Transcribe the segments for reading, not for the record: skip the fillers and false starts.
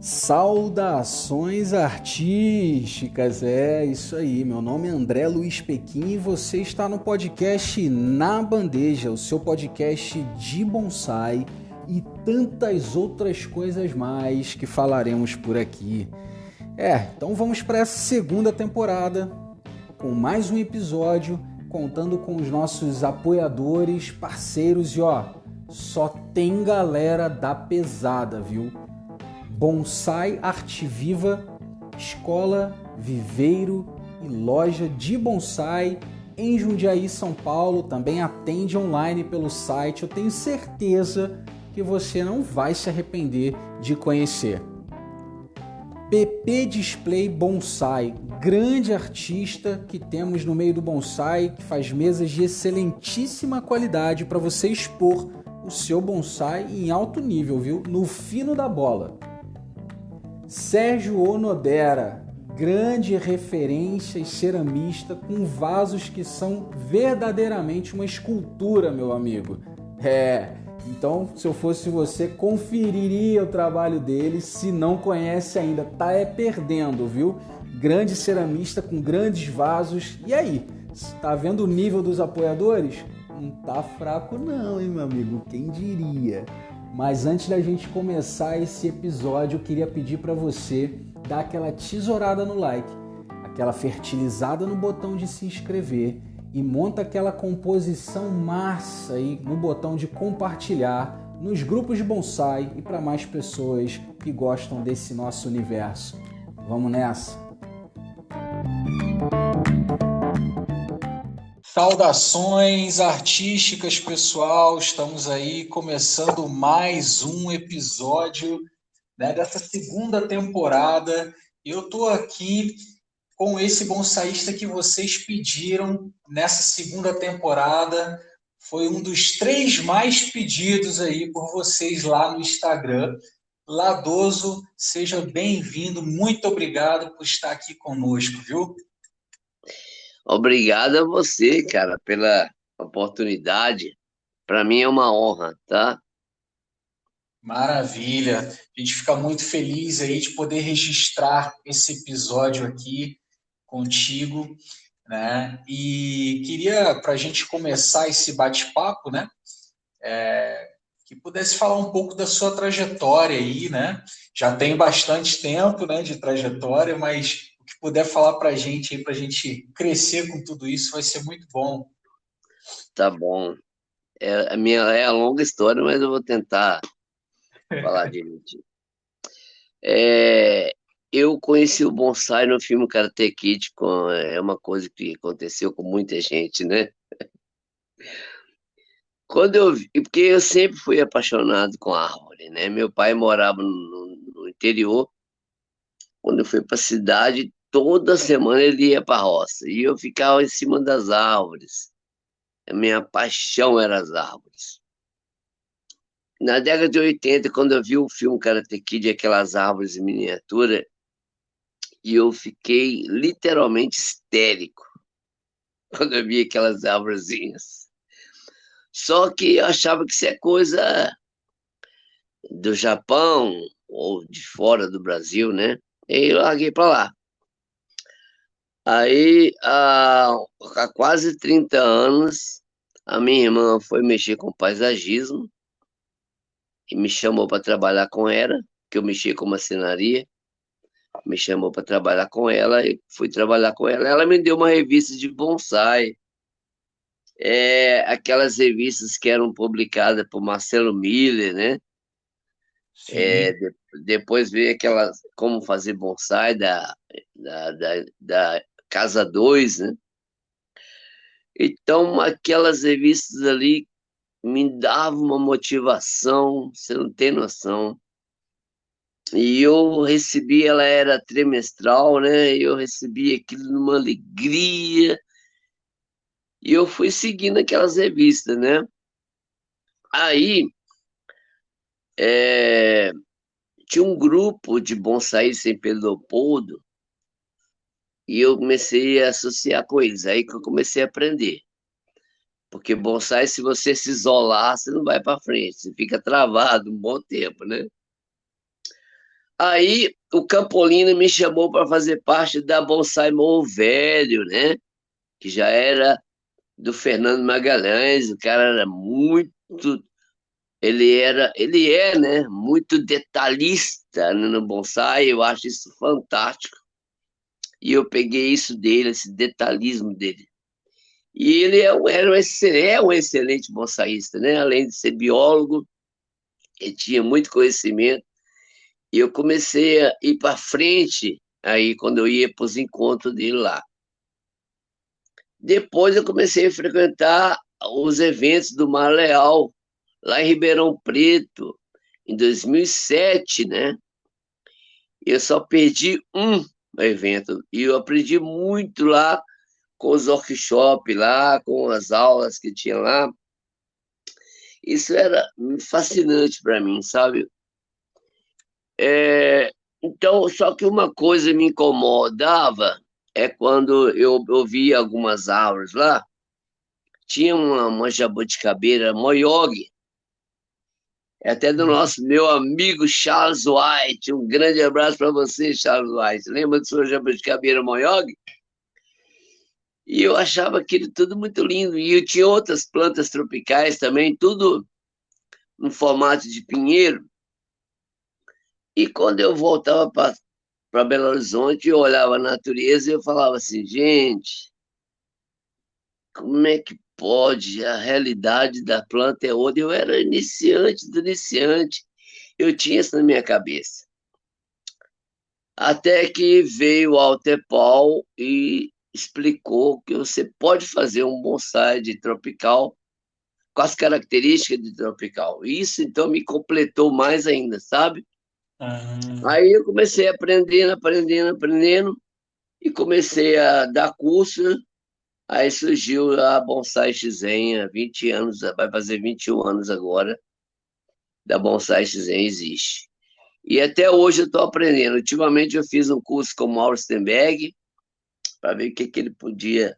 Saudações artísticas, é isso aí. Meu nome é André Luiz Pequim e você está no podcast Na Bandeja, o seu podcast de bonsai e tantas outras coisas mais que falaremos por aqui. Então vamos para essa segunda temporada com mais um episódio, contando com os nossos apoiadores, parceiros e só tem galera da pesada, viu? Bonsai Arte Viva, escola, viveiro e loja de bonsai em Jundiaí, São Paulo. Também atende online pelo site. Eu tenho certeza que você não vai se arrepender de conhecer. PP Display Bonsai, grande artista que temos no meio do bonsai, que faz mesas de excelentíssima qualidade para você expor o seu bonsai em alto nível, viu? No fino da bola. Sérgio Onodera, grande referência e ceramista com vasos que são verdadeiramente uma escultura, meu amigo. Então, se eu fosse você, conferiria o trabalho dele. Se não conhece ainda, tá perdendo, viu? Grande ceramista com grandes vasos. E aí, tá vendo o nível dos apoiadores? Não tá fraco não, hein, meu amigo? Quem diria? Mas antes da gente começar esse episódio, eu queria pedir para você dar aquela tesourada no like, aquela fertilizada no botão de se inscrever e monta aquela composição massa aí no botão de compartilhar nos grupos de bonsai e para mais pessoas que gostam desse nosso universo. Vamos nessa! Saudações artísticas, pessoal! Estamos aí começando mais um episódio, dessa segunda temporada. Eu estou aqui com esse bonsaísta que vocês pediram nessa segunda temporada. Foi um dos 3 mais pedidos aí por vocês lá no Instagram. Ladoso, seja bem-vindo. Muito obrigado por estar aqui conosco, viu? Obrigado a você, cara, pela oportunidade. Para mim é uma honra, tá? Maravilha. A gente fica muito feliz aí de poder registrar esse episódio aqui contigo, né? E queria, para a gente começar esse bate-papo, né? Que pudesse falar um pouco da sua trajetória aí, né? Já tem bastante tempo, né, de trajetória, mas o que puder falar para a gente aí, para a gente crescer com tudo isso, vai ser muito bom. Tá bom. É a longa história, mas eu vou tentar falar direitinho. É, eu conheci o bonsai no filme Karate Kid, é uma coisa que aconteceu com muita gente, né? Quando eu vi, porque eu sempre fui apaixonado com árvore, né? Meu pai morava no interior. Quando eu fui para a cidade, toda semana ele ia para a roça e eu ficava em cima das árvores. A minha paixão era as árvores. Na década de 80, quando eu vi o filme Karate Kid, aquelas árvores em miniatura, e eu fiquei literalmente histérico quando eu vi aquelas árvorezinhas. Só que eu achava que isso é coisa do Japão ou de fora do Brasil, né? E eu larguei para lá. Aí, há quase 30 anos, a minha irmã foi mexer com paisagismo e me chamou para trabalhar com ela, que eu mexia com marcenaria. Me chamou para trabalhar com ela e fui trabalhar com ela. Ela me deu uma revista de bonsai, aquelas revistas que eram publicadas por Marcelo Miller, né? Sim. Depois veio aquelas Como Fazer Bonsai da Casa 2, né? Então, aquelas revistas ali me davam uma motivação, você não tem noção. E eu recebi, ela era trimestral, né? E eu recebi aquilo numa alegria. E eu fui seguindo aquelas revistas, né? Aí, é, tinha um grupo de bonsai em Pedro Leopoldo e eu comecei a associar com eles. Aí que eu comecei a aprender. Porque bonsai, se você se isolar, você não vai para frente. Você fica travado um bom tempo, né? Aí o Campolino me chamou para fazer parte da Bonsai Morro Velho, né? Que já era do Fernando Magalhães. O cara era muito, ele é, né? Muito detalhista, né, no bonsai. Eu acho isso fantástico. E eu peguei isso dele, esse detalhismo dele. E ele é um excelente bonsaísta, né? Além de ser biólogo, ele tinha muito conhecimento. E eu comecei a ir para frente aí quando eu ia para os encontros dele lá. Depois eu comecei a frequentar os eventos do Mar Leal, lá em Ribeirão Preto, em 2007, né? Eu só perdi um evento e eu aprendi muito lá com os workshops lá, com as aulas que tinha lá. Isso era fascinante para mim, sabe? É, então, só que uma coisa me incomodava é quando eu via algumas árvores lá, tinha uma jabuticabeira moyogue, é até do nosso meu amigo Charles White. Um grande abraço para você, Charles White. Lembra do seu jabuticabeira moyogue? E eu achava aquilo tudo muito lindo. E eu tinha outras plantas tropicais também, tudo no formato de pinheiro. E quando eu voltava para Belo Horizonte, eu olhava a natureza e eu falava assim, gente, como é que pode? A realidade da planta é outra. Eu era iniciante do iniciante, eu tinha isso na minha cabeça. Até que veio o Walter Paul e explicou que você pode fazer um bonsai de tropical com as características de tropical. Isso então me completou mais ainda, sabe? Ah, Aí eu comecei aprendendo, e comecei a dar curso. Aí surgiu a Bonsai Xizen há 20 anos, vai fazer 21 anos agora, da Bonsai Xizen existe. E até hoje eu estou aprendendo. Ultimamente eu fiz um curso com o Mauro Stenberg, para ver o que ele podia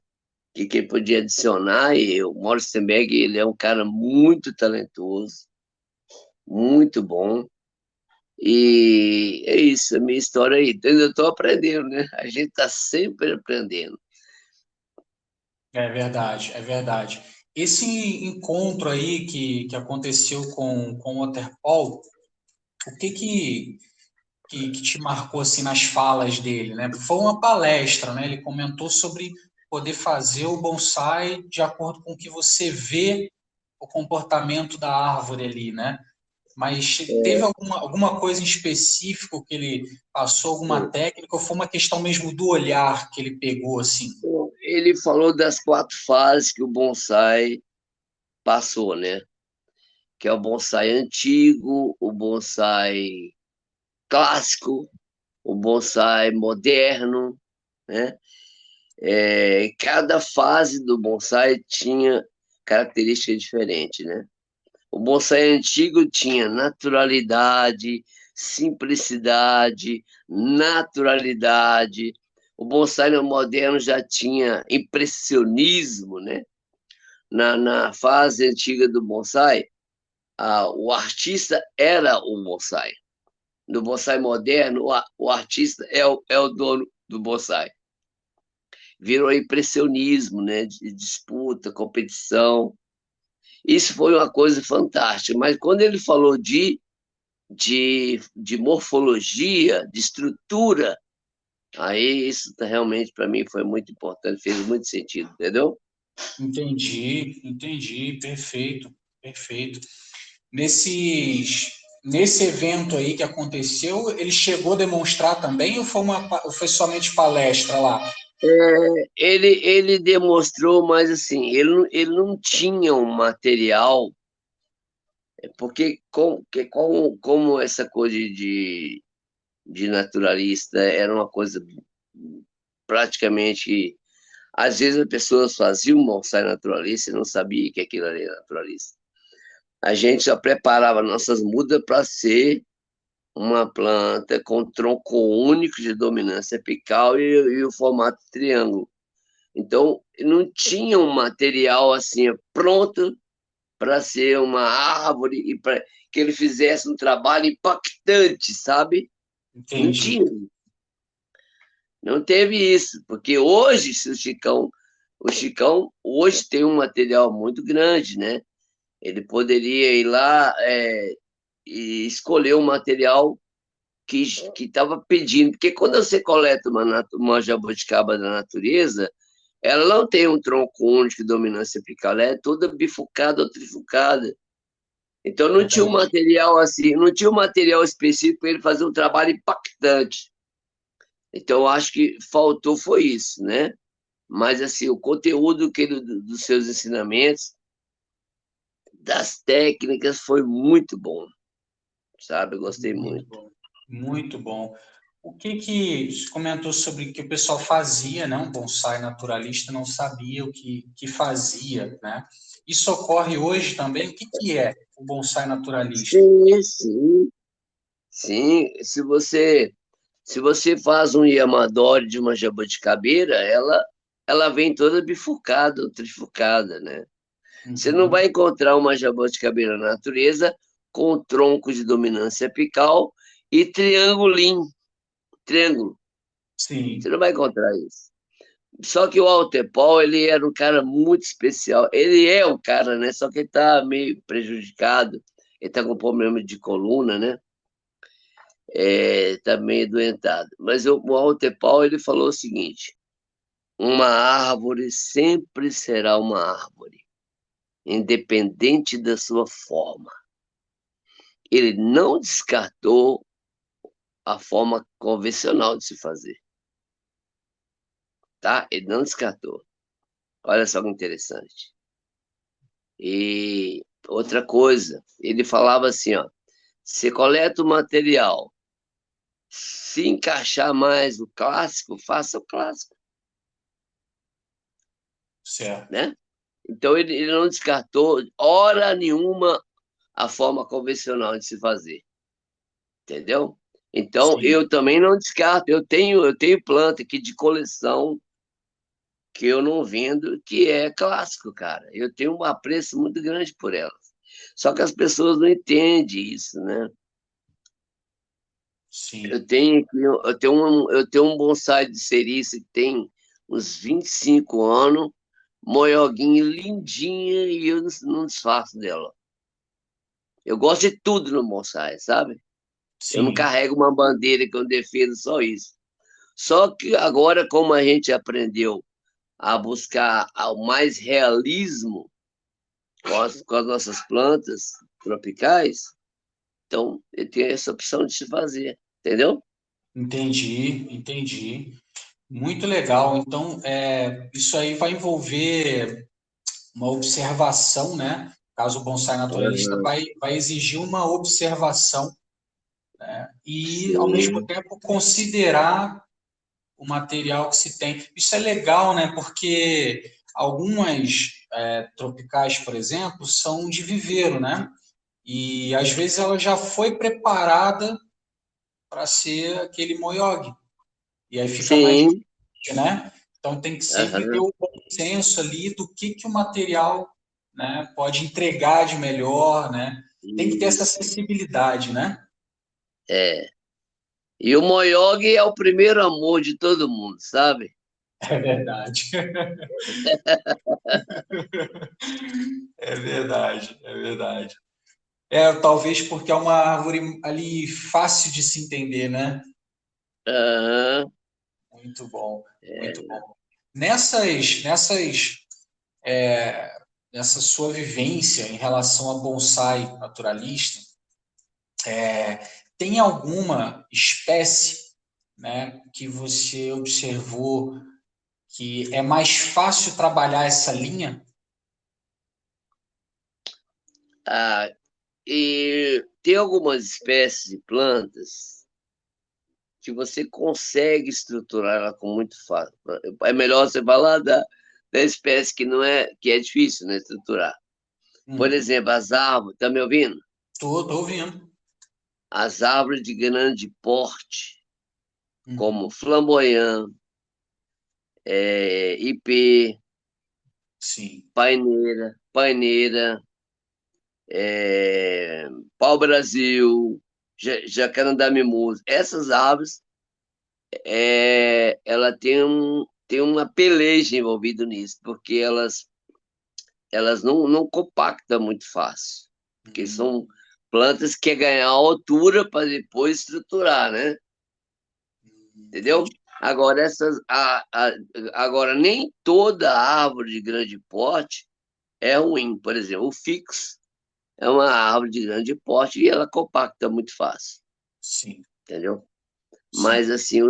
adicionar. E o Mauro Stenberg, ele é um cara muito talentoso, muito bom. E é isso, a minha história aí. Então, eu estou aprendendo, né? A gente está sempre aprendendo. é verdade, é verdade. Esse encontro aí que aconteceu com o Waterpolo, o que te marcou assim nas falas dele, né? Foi uma palestra, né? Ele comentou sobre poder fazer o bonsai de acordo com o que você vê o comportamento da árvore ali, né? Mas teve alguma coisa em específico que ele passou, alguma técnica, ou foi uma questão mesmo do olhar que ele pegou assim? Bom, ele falou das 4 fases que o bonsai passou, né? Que é o bonsai antigo, o bonsai clássico, o bonsai moderno, né? Cada fase do bonsai tinha característica diferente, né? O bonsai antigo tinha naturalidade, simplicidade, naturalidade. O bonsai moderno já tinha impressionismo, né? Na fase antiga do bonsai, o artista era o bonsai. No bonsai moderno, o artista é o dono do bonsai. Virou impressionismo, né? De disputa, competição. Isso foi uma coisa fantástica. Mas quando ele falou de morfologia, de estrutura, aí isso realmente para mim foi muito importante, fez muito sentido, entendeu? Entendi, perfeito, perfeito. Nesse evento aí que aconteceu, ele chegou a demonstrar também ou foi somente palestra lá? Ele demonstrou, mas assim, ele não tinha um material, porque como essa coisa de naturalista era uma coisa praticamente. Às vezes as pessoas faziam um bonsai naturalista e não sabia que aquilo era naturalista. A gente já preparava nossas mudas para ser uma planta com tronco único de dominância apical e o formato triângulo. Então, não tinha um material assim pronto para ser uma árvore e para que ele fizesse um trabalho impactante, sabe? Não Entendi. tinha, não teve isso, porque hoje, se o Chicão hoje tem um material muito grande, né? Ele poderia ir lá e escolher um material que estava pedindo, porque quando você coleta uma jabuticaba da natureza, ela não tem um tronco único de dominância apical, ela é toda bifurcada ou trifurcada. Então não tinha um Verdade. material assim, não tinha um material específico para ele fazer um trabalho impactante. Então eu acho que faltou foi isso, né? Mas assim, o conteúdo dos seus ensinamentos, das técnicas, foi muito bom, sabe? Eu gostei Muito muito. bom. Muito bom. O que que você comentou sobre que o pessoal fazia, né? Um bonsai naturalista não sabia que fazia, né? Isso ocorre hoje também. O que que é o bonsai naturalista? Sim, sim, sim. Se você faz um Yamadori de uma jabuticabeira, ela vem toda bifurcada ou trifurcada, né? Você não Uhum. vai encontrar uma jabuticabeira na natureza com tronco de dominância apical e triângulo. Você Sim, não vai encontrar isso. Só que o Walter Paul, ele era um cara muito especial. Ele é um cara, né? Só que ele tá meio prejudicado. Ele tá com problema de coluna, né? Tá meio doentado. Mas o Walter Paul, ele falou o seguinte: uma árvore sempre será uma árvore, independente da sua forma. Ele não descartou a forma convencional de se fazer, tá? Ele não descartou. Olha só que interessante. E outra coisa, ele falava assim, ó, você coleta o material, se encaixar mais o clássico, faça o clássico, certo. né? Então ele não descartou hora nenhuma a forma convencional de se fazer, entendeu? Então Sim, eu também não descarto. Eu tenho planta aqui de coleção que eu não vendo, que é clássico, cara. Eu tenho um apreço muito grande por elas. Só que as pessoas não entendem isso, né? sim. Eu tenho um bonsai de ceiriça que tem uns 25 anos, moioguinha lindinha, e eu não desfaço dela. Eu gosto de tudo no bonsai, sabe? Eu não Sim. carrego uma bandeira que eu defendo só isso. Só que agora, como a gente aprendeu a buscar o mais realismo com as nossas plantas tropicais, então eu tenho essa opção de se fazer, entendeu? Entendi, entendi. Muito legal. Então, isso aí vai envolver uma observação, né? Caso o bonsai naturalista Uhum. vai exigir uma observação e, ao mesmo Sim, tempo, considerar o material que se tem. Isso é legal, né? Porque algumas tropicais, por exemplo, são de viveiro, né? E às vezes ela já foi preparada para ser aquele moyogue. E aí fica mais sim. difícil, né? Então tem que sempre ter Aham. o bom senso ali do que o material, né, pode entregar de melhor, né? Tem que ter essa Isso. sensibilidade, né? É. E o Moyogi é o primeiro amor de todo mundo, sabe? É verdade. É verdade, é verdade. Talvez porque é uma árvore ali fácil de se entender, né? Aham. Muito bom, muito É. bom. Nessa sua vivência em relação a bonsai naturalista, tem alguma espécie, né, que você observou que é mais fácil trabalhar essa linha? Ah, e tem algumas espécies de plantas que você consegue estruturar ela com muito fácil. É melhor você falar da espécie que é difícil, né, estruturar. Por Uhum. exemplo, as árvores, tá me ouvindo? Tô ouvindo. As árvores de grande porte, como Uhum. flamboyant, ipê, Sim. paineira, pau-brasil. jacarandá mimoso. Essas árvores, ela tem uma peleja envolvida nisso, porque elas não compactam muito fácil, porque Uhum. são plantas que quer ganhar altura para depois estruturar, né? Entendeu? Entendi. Agora, agora, nem toda árvore de grande porte é ruim. Por exemplo, o fix é uma árvore de grande porte e ela compacta muito fácil, Sim, entendeu? sim. Mas, assim,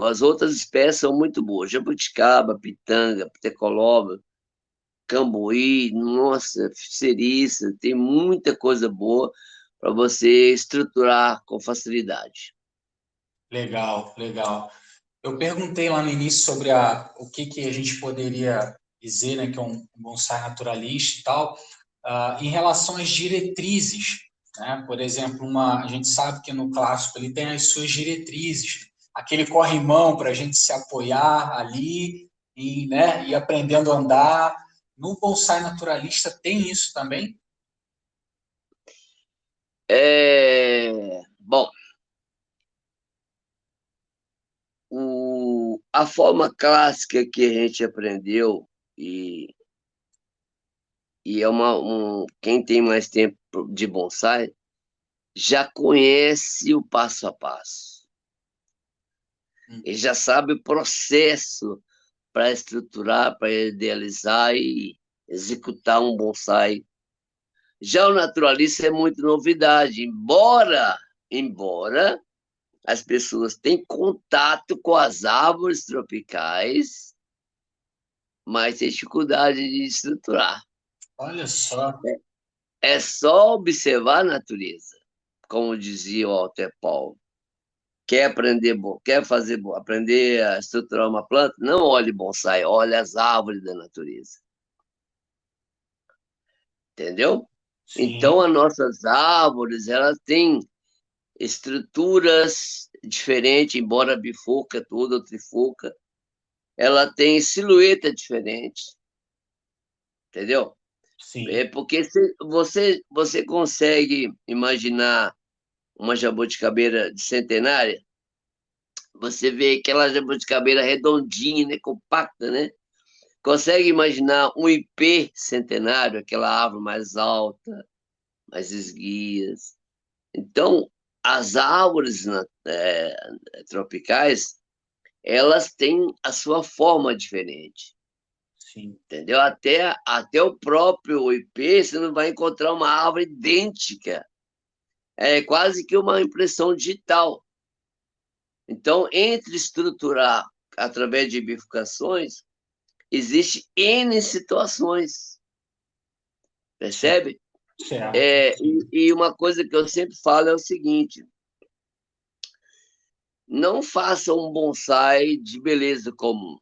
as outras espécies são muito boas. Jabuticaba, pitanga, ptecoloba, cambuí, nossa, ceiriça, tem muita coisa boa para você estruturar com facilidade. Legal, legal. Eu perguntei lá no início sobre o que a gente poderia dizer, né, que é um bonsai naturalista e tal, em relação às diretrizes, né? Por exemplo, a gente sabe que no clássico ele tem as suas diretrizes, aquele corrimão para a gente se apoiar ali e, né, ir aprendendo a andar. No bonsai naturalista tem isso também? Bom, a forma clássica que a gente aprendeu, e, e quem tem mais tempo de bonsai, já conhece o passo a passo. Ele Uhum. já sabe o processo para estruturar, para idealizar e executar um bonsai. Já o naturalista é muito novidade, embora as pessoas tenham contato com as árvores tropicais, mas tem dificuldade de estruturar. Olha só. É só observar a natureza, como dizia o Walter Paul. Aprender a estruturar uma planta? Não olhe bonsai, olhe as árvores da natureza. Entendeu? Então, Sim, as nossas árvores, elas têm estruturas diferentes, embora bifoca toda, ou trifoca, ela tem silhueta diferente, entendeu? É sim. porque você consegue imaginar uma jabuticabeira de centenária, você vê aquela jabuticabeira redondinha, né, compacta, né? Consegue imaginar um ipê centenário, aquela árvore mais alta, mais esguias. Então, as árvores tropicais, elas têm a sua forma diferente, Sim. entendeu? Até o próprio ipê, você não vai encontrar uma árvore idêntica. É quase que uma impressão digital. Então, entre estruturar através de bifurcações, existe N situações, Certo, percebe? certo. Sim. E uma coisa que eu sempre falo é o seguinte: não faça um bonsai de beleza comum.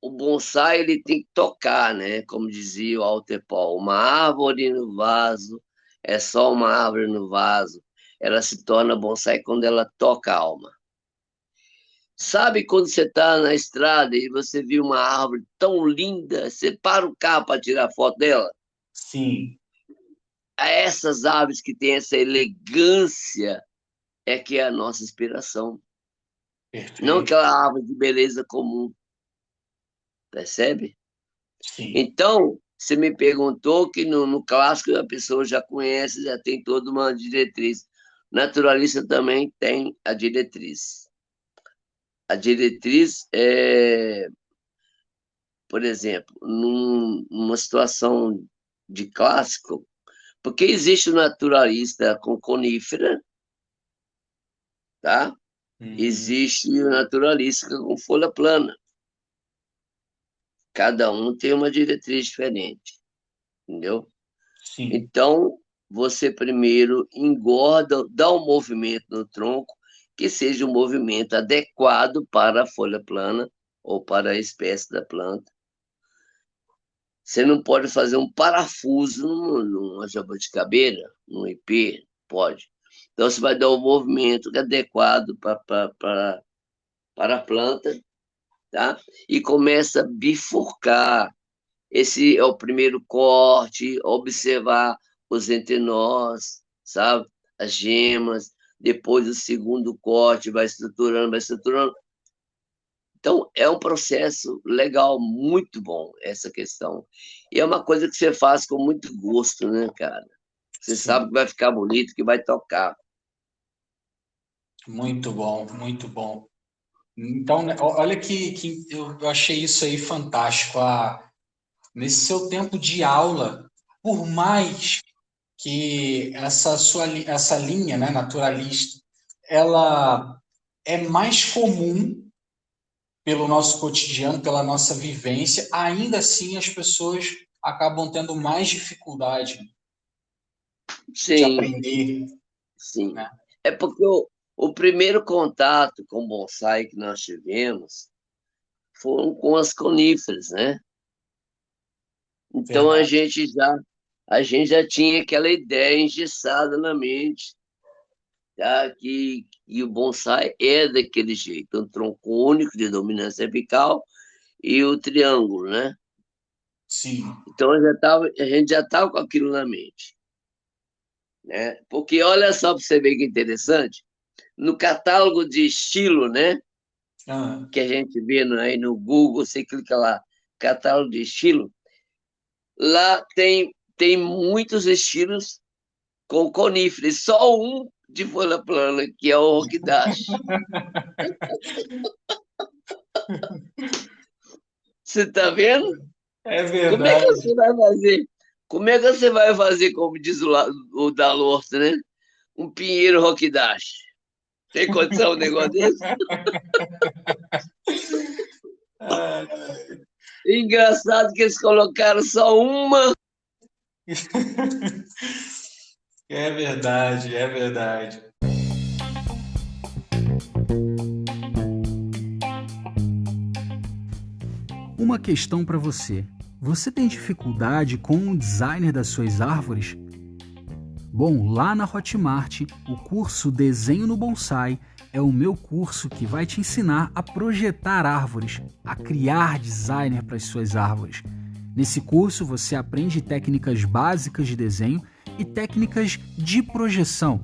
O bonsai ele tem que tocar, né? Como dizia o Walter Paul, uma árvore no vaso é só uma árvore no vaso. Ela se torna bonsai quando ela toca a alma. Sabe quando você está na estrada e você viu uma árvore tão linda, você para o carro para tirar foto dela? Sim, Essas árvores que têm essa elegância é que é a nossa inspiração. Não perfeito. aquela árvore de beleza comum, percebe? Sim, Então, você me perguntou que no clássico a pessoa já conhece, já tem toda uma diretriz. Naturalista também tem a diretriz. A diretriz é, por exemplo, numa situação de clássico, porque existe o naturalista com conífera, tá? uhum, Existe o naturalista com folha plana. Cada um tem uma diretriz diferente, entendeu? sim, Então, você primeiro engorda, dá um movimento no tronco que seja um movimento adequado para a folha plana ou para a espécie da planta. Você não pode fazer um parafuso numa jabuticabeira, num ipê, pode. Então, você vai dar um movimento adequado para a planta, tá? E começa a bifurcar. Esse é o primeiro corte, observar os entenós, sabe? As gemas, depois o segundo corte, vai estruturando, vai estruturando. Então, é um processo legal, muito bom, essa questão. E é uma coisa que você faz com muito gosto, né, cara? Você sabe Sim, que vai ficar bonito, que vai tocar. muito bom, muito bom. Então, né, olha que eu achei isso aí fantástico. Nesse seu tempo de aula, por mais que essa linha, né, naturalista, ela é mais comum pelo nosso cotidiano, pela nossa vivência, ainda assim as pessoas acabam tendo mais dificuldade de Sim, aprender, sim. né? É porque o primeiro contato com bonsai que nós tivemos foram com as coníferas, né? Então Verdade, a gente já tinha aquela ideia engessada na mente, tá? Que o bonsai é daquele jeito, um tronco único de dominância apical e o triângulo, né? sim. Então a gente já estava com aquilo na mente, né? Porque olha só para você ver que interessante, no catálogo de estilo, né? Ah, Que a gente vê aí no Google, você clica lá, catálogo de estilo, lá tem muitos estilos com coníferas, só um de folha plana, que é o Orquidache. Você está vendo? é Como é que verdade. você vai fazer? Como é que você vai fazer, como diz o Dalorto, né? Um pinheiro Roquidache. Tem condição um negócio desse? Ah, Engraçado que eles colocaram só uma. é verdade, é verdade. Uma questão para você. Você tem dificuldade com o designer das suas árvores? Bom, lá na Hotmart, o curso Desenho no Bonsai é o meu curso que vai te ensinar a projetar árvores, a criar designer para as suas árvores. Nesse curso você aprende técnicas básicas de desenho e técnicas de projeção,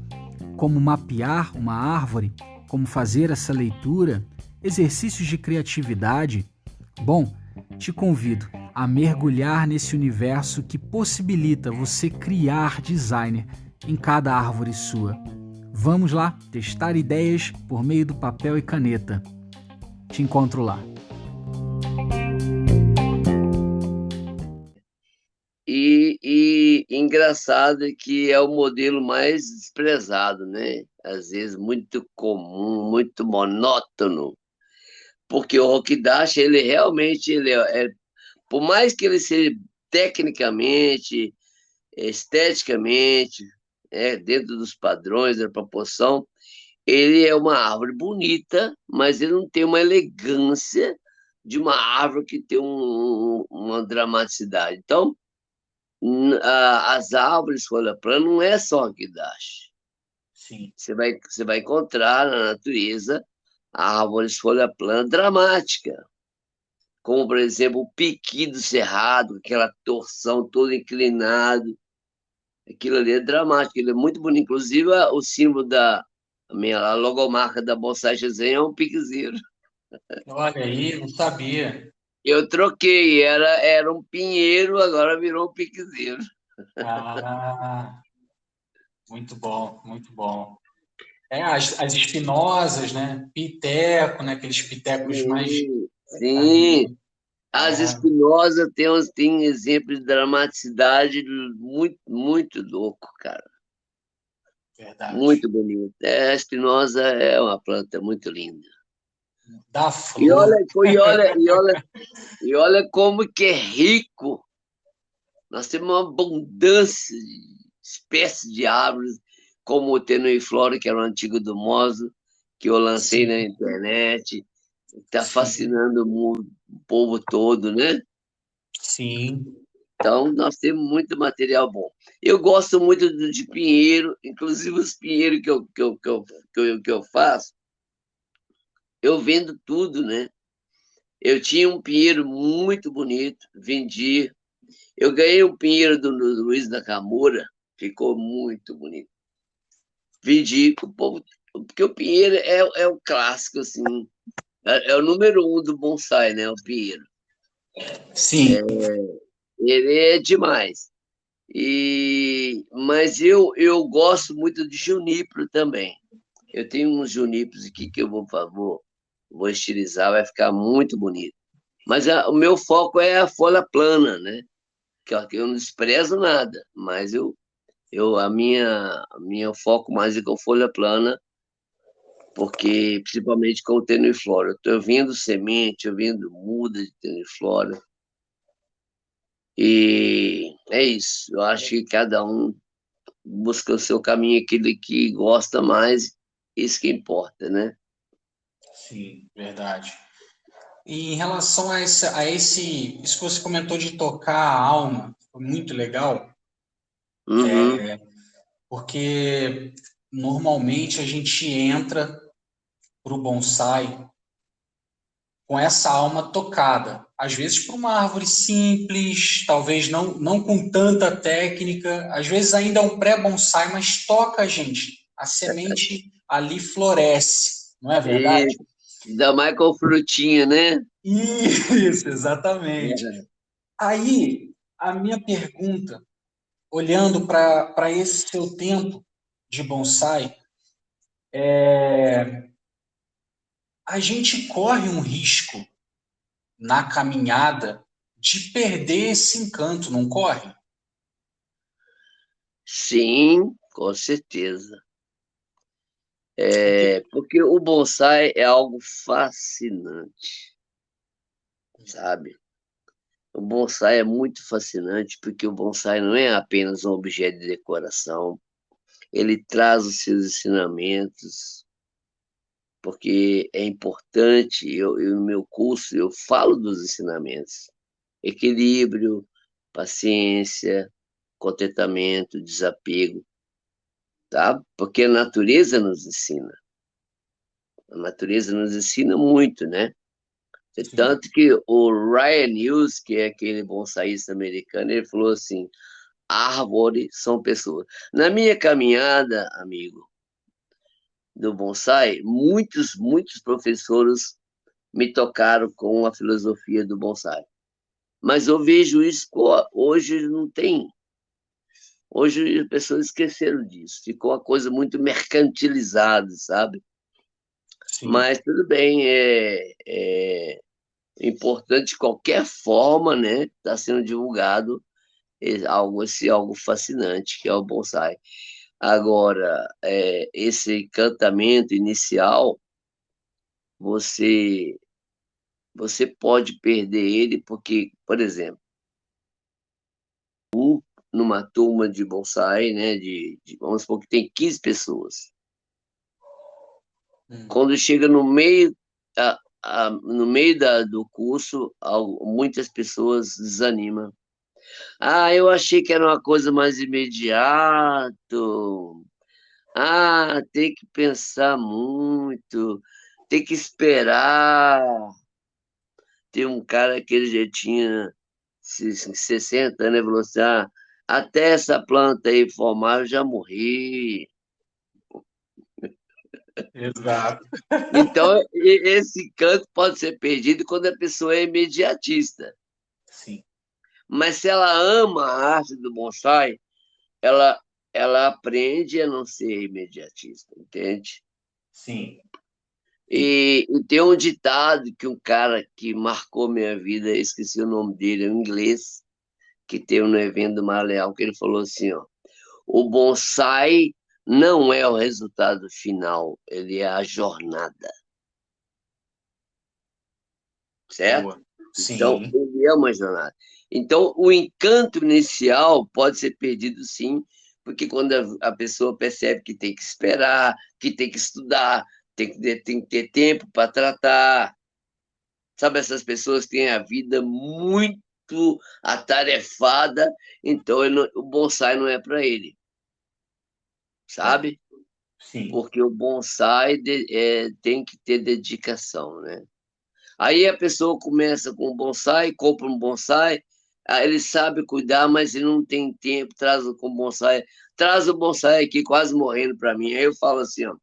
como mapear uma árvore, como fazer essa leitura, exercícios de criatividade. Bom, te convido a mergulhar nesse universo que possibilita você criar designer em cada árvore sua. Vamos lá testar ideias por meio do papel e caneta. Te encontro lá. E engraçado que é o modelo mais desprezado, né? Às vezes muito comum, muito monótono. Porque o Rokidashi, ele realmente, por mais que ele seja tecnicamente, esteticamente, dentro dos padrões da proporção, ele é uma árvore bonita, mas ele não tem uma elegância de uma árvore que tem uma dramaticidade. Então, as árvores folha plana não é só Rokidashi. Sim, Você vai encontrar na natureza árvores folha plana dramática, como, por exemplo, o piqui do cerrado, aquela torção todo inclinado. Aquilo ali é dramático, ele é muito bonito. Inclusive, o símbolo a logomarca da Bonsai Desenho é um piquezeiro. olha aí, não sabia. Eu troquei, era um pinheiro, agora virou um piquezeiro. Ah, muito bom, muito bom. As espinosas, né? Piteco, né? Aqueles pitecos mais Sim, sim. ali. As É, espinosas têm exemplos de dramaticidade muito, muito louco, cara. verdade. Muito bonito. A espinosa é uma planta muito linda. Da E olha, flor. e olha, e olha, e olha como que é rico. Nós temos uma abundância de espécies de árvores, como o Tenuiflora, que era o antigo do Moso, que eu lancei na Sim, internet. Está sim, fascinando o povo todo, né? sim. Então, nós temos muito material bom. Eu gosto muito de pinheiro, inclusive os pinheiros que eu faço, eu vendo tudo, né? Eu tinha um pinheiro muito bonito, vendi. Eu ganhei um pinheiro do Luiz Nakamura, Ficou muito bonito. Vendi com o povo, porque o pinheiro é o clássico, assim, é o número um do bonsai, né? O pinheiro. Sim, Ele é demais. Mas eu gosto muito de junípero também. Eu tenho uns juníperos aqui que eu vou estilizar, vai ficar muito bonito. Mas o meu foco é a folha plana, né? Que eu não desprezo nada, mas a minha foco mais é com folha plana, porque principalmente com o tenue-flora. Eu estou vendo semente, eu vendo muda de tenue-flora, e é isso. Eu acho que cada um busca o seu caminho, aquele que gosta mais, isso que importa, né? sim, verdade. E em relação isso que você comentou de tocar a alma, foi muito legal, Uhum. porque normalmente a gente entra para o bonsai com essa alma tocada. Às vezes por uma árvore simples, talvez não com tanta técnica, às vezes ainda é um pré-bonsai, mas toca a gente. A semente ali floresce, não é E verdade? ainda mais com frutinha, né? Isso, exatamente. Aí, a minha pergunta, olhando para esse seu tempo de bonsai, a gente corre um risco na caminhada de perder esse encanto, não corre? Sim, com certeza. Porque, Porque o bonsai é algo fascinante, sabe? O bonsai é muito fascinante porque o bonsai não é apenas um objeto de decoração, ele traz os seus ensinamentos, porque é importante, no meu curso eu falo dos ensinamentos, equilíbrio, paciência, contentamento, desapego, tá? Porque a natureza nos ensina. A natureza nos ensina muito, né? sim, Tanto que o Ryan Hughes, que é aquele bonsaísta americano, ele falou assim: árvores são pessoas. Na minha caminhada, amigo, do bonsai, muitos professores me tocaram com a filosofia do bonsai. Mas eu vejo isso, hoje não tem. Hoje as pessoas esqueceram disso. Ficou uma coisa muito mercantilizada, sabe? sim, Mas tudo bem, é importante de qualquer forma, né? Está sendo divulgado algo fascinante que é o bonsai. Agora, esse encantamento inicial, você você pode perder ele porque, por exemplo, numa turma de bonsai, né? Vamos supor que tem 15 pessoas. hum, Quando chega no meio, no meio do curso, muitas pessoas desanimam. Ah, eu achei que era uma coisa mais imediato. Ah, tem que pensar muito, tem que esperar. Tem um cara que ele já tinha 60 anos, ele falou assim, até essa planta aí formar, eu já morri. exato. Então, esse canto pode ser perdido quando a pessoa é imediatista. Sim, Mas se ela ama a arte do bonsai, ela, ela aprende a não ser imediatista, entende? sim. E tem um ditado que um cara que marcou minha vida, eu esqueci o nome dele, é um inglês, que teve no evento do Marleal, que ele falou assim, ó, o bonsai não é o resultado final, ele é a jornada, certo? Boa. Então, Sim, ele é uma jornada. Então, o encanto inicial pode ser perdido, sim, porque quando a pessoa percebe que tem que esperar, que tem que estudar, tem que ter tempo para tratar. Sabe, essas pessoas têm a vida muito atarefada, então o bonsai não é para ele, é, sabe? sim. Porque o bonsai tem que ter dedicação, né? Aí a pessoa começa com um bonsai, compra um bonsai, Ele sabe cuidar, mas ele não tem tempo, traz o bonsai aqui quase morrendo para mim. Aí eu falo assim, ó,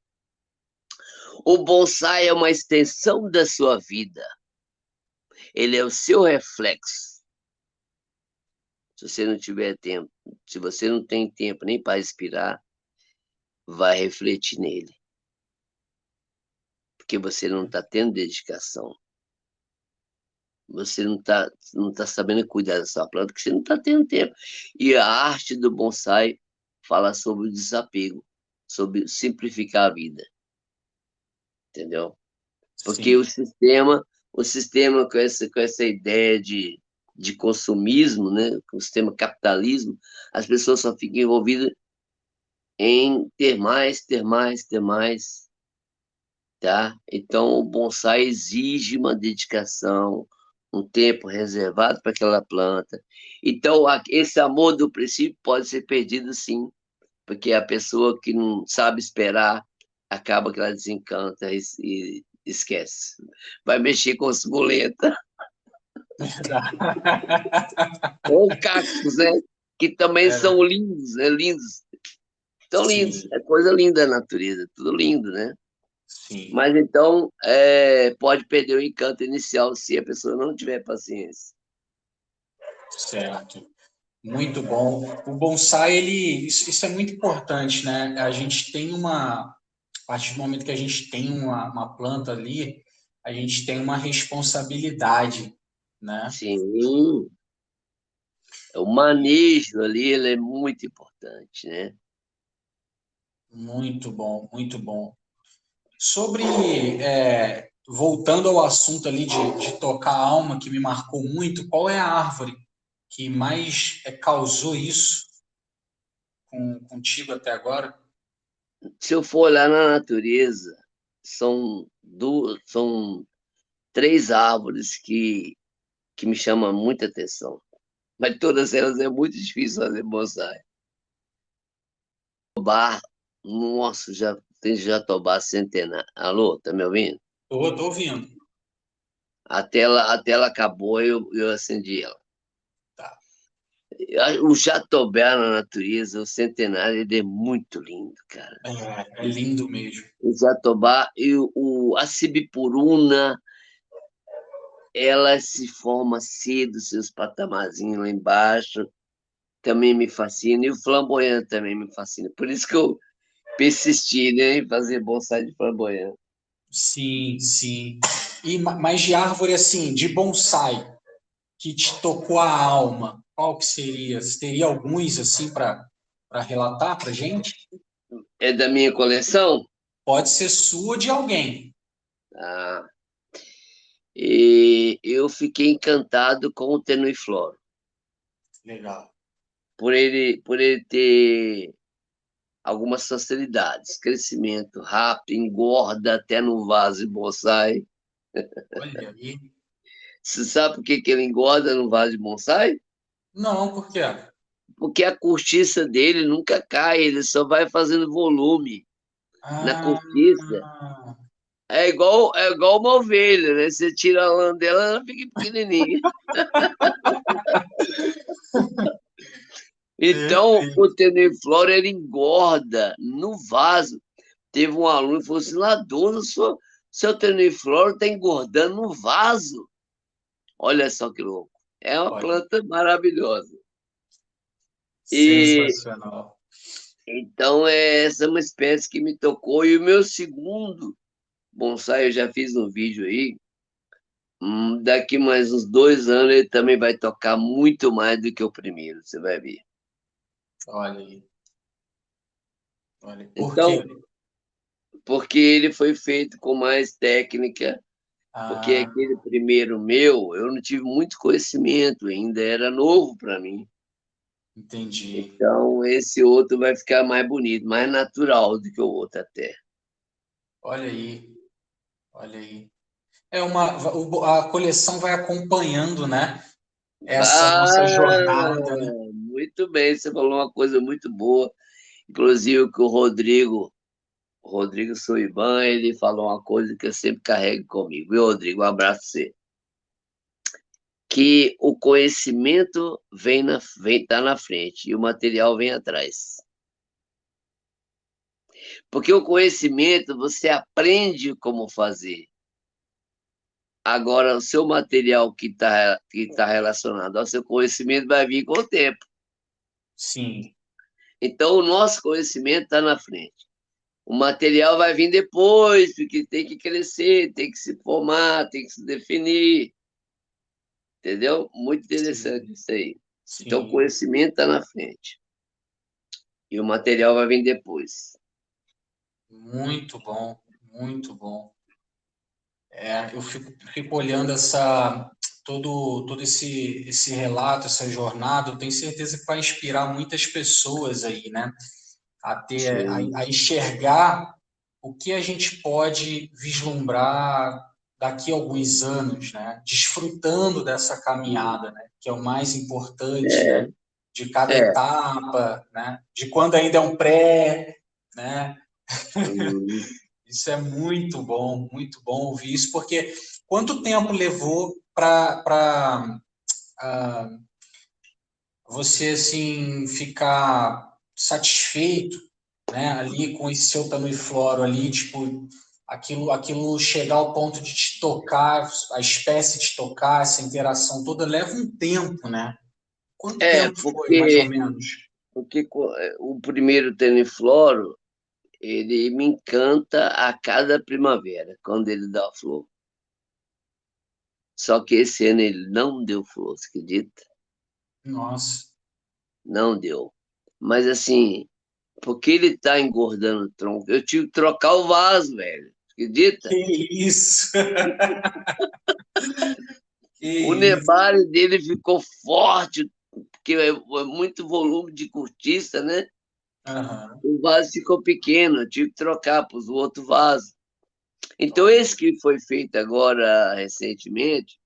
o bonsai é uma extensão da sua vida, ele é o seu reflexo. Se você não tiver tempo, se você não tem tempo nem para respirar, vai refletir nele, porque você não está tendo dedicação. Você não tá sabendo cuidar da sua planta, porque você não está tendo tempo. E a arte do bonsai fala sobre o desapego, sobre simplificar a vida, entendeu? Porque Sim. o sistema com essa ideia de consumismo, né? Com o sistema capitalismo, as pessoas só ficam envolvidas em ter mais, ter mais, ter mais, tá? Então, o bonsai exige uma dedicação, um tempo reservado para aquela planta. Então, esse amor do princípio pode ser perdido, sim, porque a pessoa que não sabe esperar acaba que ela desencanta e esquece. Vai mexer com suculenta ou cactos, né? Que também É, são lindos, né? Lindos. Tão lindos. sim, É coisa linda da natureza, tudo lindo, né? sim, Mas então pode perder o encanto inicial se a pessoa não tiver paciência. certo. Muito bom. O bonsai, isso é muito importante, né? A gente tem a partir do momento que a gente tem uma planta ali, a gente tem uma responsabilidade, né? Sim, o manejo ali ele é muito importante, né? Muito bom, muito bom. Sobre, voltando ao assunto ali de tocar a alma, que me marcou muito, qual é a árvore que mais causou isso contigo até agora? Se eu for olhar na natureza, são três árvores que me chamam muita atenção. Mas todas elas é muito difícil fazer bonsai. Jatobá, nossa, já tem jatobá centenário. Alô, tá me ouvindo? Tô ouvindo. A tela acabou, eu acendi ela. Tá. O jatobá na natureza, o centenário, ele é muito lindo, cara. É lindo mesmo. O jatobá e a sibipuruna, ela se forma cedo, seus patamarzinhos lá embaixo, também me fascina. E o flamboyante também me fascina. Por isso que eu persisti, né, em fazer bonsai de flamboyante. Sim, sim. Mas de árvore assim, de bonsai, que te tocou a alma, qual que seria? Você teria alguns assim para relatar para gente? É da minha coleção? Pode ser sua ou de alguém. Ah, e eu fiquei encantado com o Tenui-Floro, Legal. por ele ter algumas facilidades, crescimento rápido, engorda até no vaso de bonsai. Olha aí. Você sabe por que que ele engorda no vaso de bonsai? Não, por quê? Porque a cortiça dele nunca cai, ele só vai fazendo volume na Ah, cortiça. É igual uma ovelha, né? Você tira a lã dela, ela fica pequenininha. Então, o perfeito. teneflora, ele engorda no vaso. Teve um aluno que falou assim, Ladona, seu teneflora está engordando no vaso. Olha só que louco. É uma Olha, planta maravilhosa. E sensacional. então, essa é uma espécie que me tocou. E o meu segundo bonsai, eu já fiz um vídeo aí. Daqui mais uns 2 anos ele também vai tocar muito mais do que o primeiro, você vai ver. Olha aí. Olha, por quê? Então, porque ele foi feito com mais técnica, porque Ah, aquele primeiro meu, eu não tive muito conhecimento, ainda era novo para mim. entendi. Então, esse outro vai ficar mais bonito, mais natural do que o outro até. Olha aí. Olha aí. A coleção vai acompanhando, né? Essa nossa jornada, né? Muito bem, você falou uma coisa muito boa. Inclusive que o Rodrigo Suiban, ele falou uma coisa que eu sempre carrego comigo. Viu, Rodrigo? Um abraço pra você. que o conhecimento tá na frente e o material vem atrás. Porque o conhecimento você aprende como fazer. Agora, o seu material que tá relacionado ao seu conhecimento vai vir com o tempo. Sim, Então, o nosso conhecimento está na frente. O material vai vir depois, porque tem que crescer, tem que se formar, tem que se definir. Entendeu? Muito interessante sim, isso aí. Então, o sim. conhecimento está na frente. E o material vai vir depois. Muito bom, muito bom. Eu fico olhando todo esse relato, essa jornada, eu tenho certeza que vai inspirar muitas pessoas aí, né? A Sim. enxergar o que a gente pode vislumbrar daqui a alguns anos, né? Desfrutando dessa caminhada, né? Que é o mais importante, né? De cada É. etapa, né? De quando ainda é um pré, né? Hum, Isso é muito bom ouvir isso, porque quanto tempo levou para você assim ficar satisfeito, né, ali com esse seu tanui-floro ali, tipo, aquilo chegar ao ponto de te tocar, a espécie te tocar, essa interação toda leva um tempo, né? Quanto É, tempo foi, mais ou porque, menos? o primeiro tenifloro, ele me encanta a cada primavera, quando ele dá flor. Só que esse ano ele não deu flor, você acredita? Nossa, Não deu. Mas assim, porque ele tá engordando o tronco, eu tive que trocar o vaso, velho. que Acredita? isso? Que O isso? nebário dele ficou forte, porque é muito volume de cortiça, né? Aham. O vaso ficou pequeno, eu tive que trocar para o outro vaso. Então, esse que foi feito agora recentemente,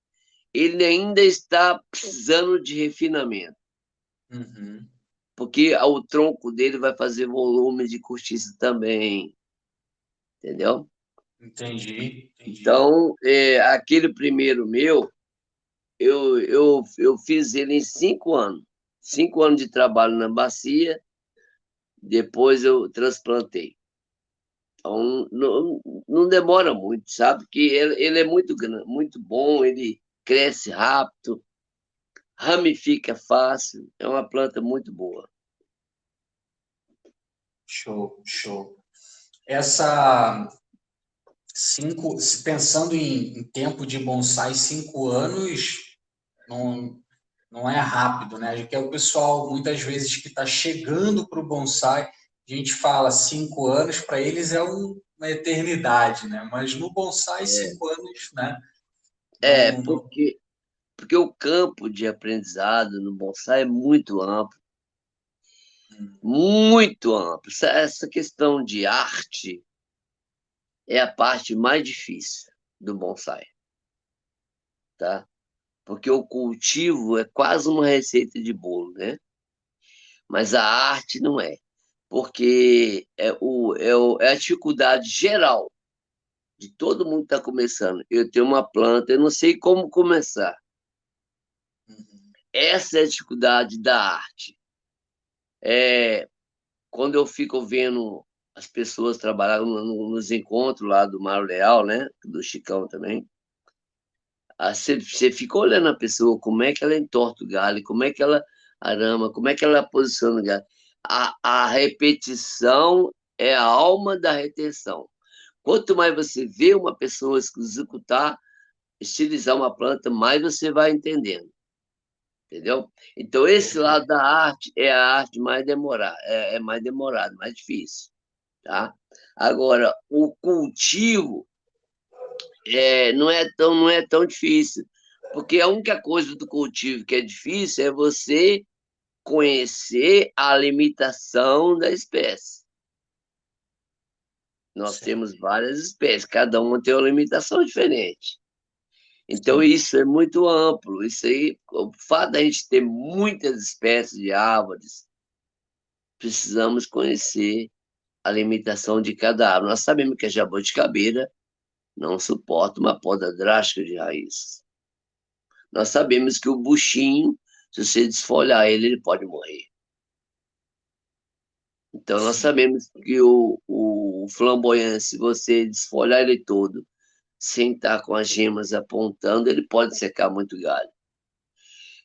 ele ainda está precisando de refinamento, Uhum. porque o tronco dele vai fazer volume de cortiça também, entendeu? Entendi. Então, aquele primeiro meu, eu fiz ele em 5 anos. 5 anos de trabalho na bacia, depois eu transplantei. Então, não demora muito, sabe? Porque ele é muito grande, muito bom, ele cresce rápido, ramifica fácil, é uma planta muito boa. Show, show. Essa cinco, pensando em tempo de bonsai, 5 anos não, não é rápido, né? Que é o pessoal, muitas vezes, que está chegando para o bonsai, a gente fala 5 anos, para eles é uma eternidade, né? Mas no bonsai, É, 5 anos, né? é Não. porque o campo de aprendizado no bonsai é muito amplo, muito amplo. Essa questão de arte é a parte mais difícil do bonsai, tá? Porque o cultivo é quase uma receita de bolo, né? Mas a arte não é, porque é a dificuldade geral de todo mundo que está começando. Eu tenho uma planta, eu não sei como começar. Essa é a dificuldade da arte. É, quando eu fico vendo as pessoas trabalhar nos encontros lá do Mário Leal, né? Do Chicão também. Você fica olhando a pessoa, como é que ela entorta o galho, como é que ela arama, como é que ela posiciona o galho. A repetição é a alma da retenção. Quanto mais você vê uma pessoa executar, estilizar uma planta, mais você vai entendendo, entendeu? Então, esse lado da arte é a arte mais demorada, é mais demorado, mais difícil, tá? Agora, o cultivo não é tão difícil, porque a única coisa do cultivo que é difícil é você conhecer a limitação da espécie. Nós Sim, temos várias espécies, cada uma tem uma limitação diferente. Então, sim. isso é muito amplo. Isso aí, o fato da gente ter muitas espécies de árvores, precisamos conhecer a limitação de cada árvore. Nós sabemos que a jabuticabeira não suporta uma poda drástica de raiz. nós sabemos que o buchinho, se você desfolhar ele, ele pode morrer. Então, nós Sim. sabemos que o flamboyant, se você desfolhar ele todo, sem estar com as gemas apontando, ele pode secar muito galho.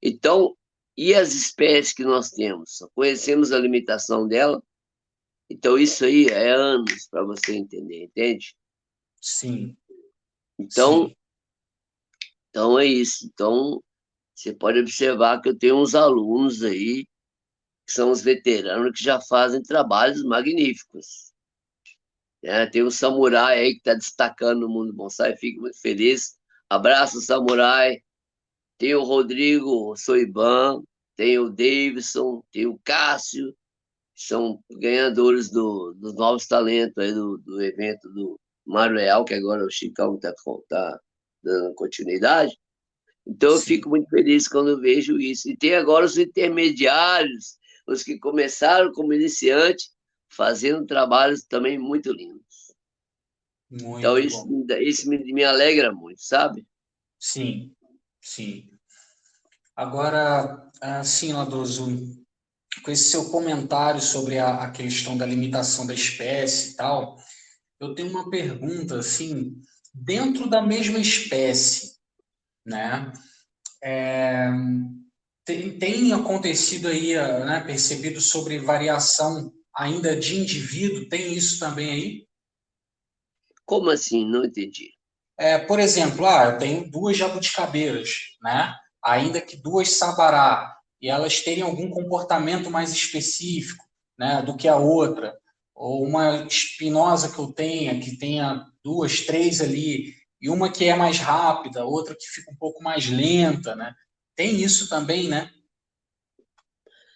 Então, e as espécies que nós temos? Conhecemos a limitação dela, então isso aí é anos para você entender, entende? Sim. Então, Sim. então é isso. Então, você pode observar que eu tenho uns alunos aí, que são os veteranos, que já fazem trabalhos magníficos. Né? Tem um samurai aí que está destacando no mundo bonsai, fico muito feliz. Abraço, samurai. Tem o Rodrigo Soiban, tem o Davidson, tem o Cássio, são ganhadores dos novos talentos aí do evento do Mário Leal, que agora o Chicão está dando continuidade. Então eu Sim. fico muito feliz quando eu vejo isso. E tem agora os intermediários, os que começaram como iniciante, fazendo trabalhos também muito lindos. Então Muito isso, bom. isso me alegra muito, sabe? Sim. Sim. Agora, assim, Ladoso, com esse seu comentário sobre a questão da limitação da espécie e tal, eu tenho uma pergunta, assim, dentro da mesma espécie, né? Tem acontecido aí, né, percebido sobre variação ainda de indivíduo? Tem isso também aí? Como assim? Não entendi. Por exemplo, eu tenho duas jabuticabeiras, né? Ainda que duas sabará, e elas terem algum comportamento mais específico, né, do que a outra, ou uma espinosa que eu tenha, que tenha duas, três ali, e uma que é mais rápida, outra que fica um pouco mais lenta, né? Tem isso também, né?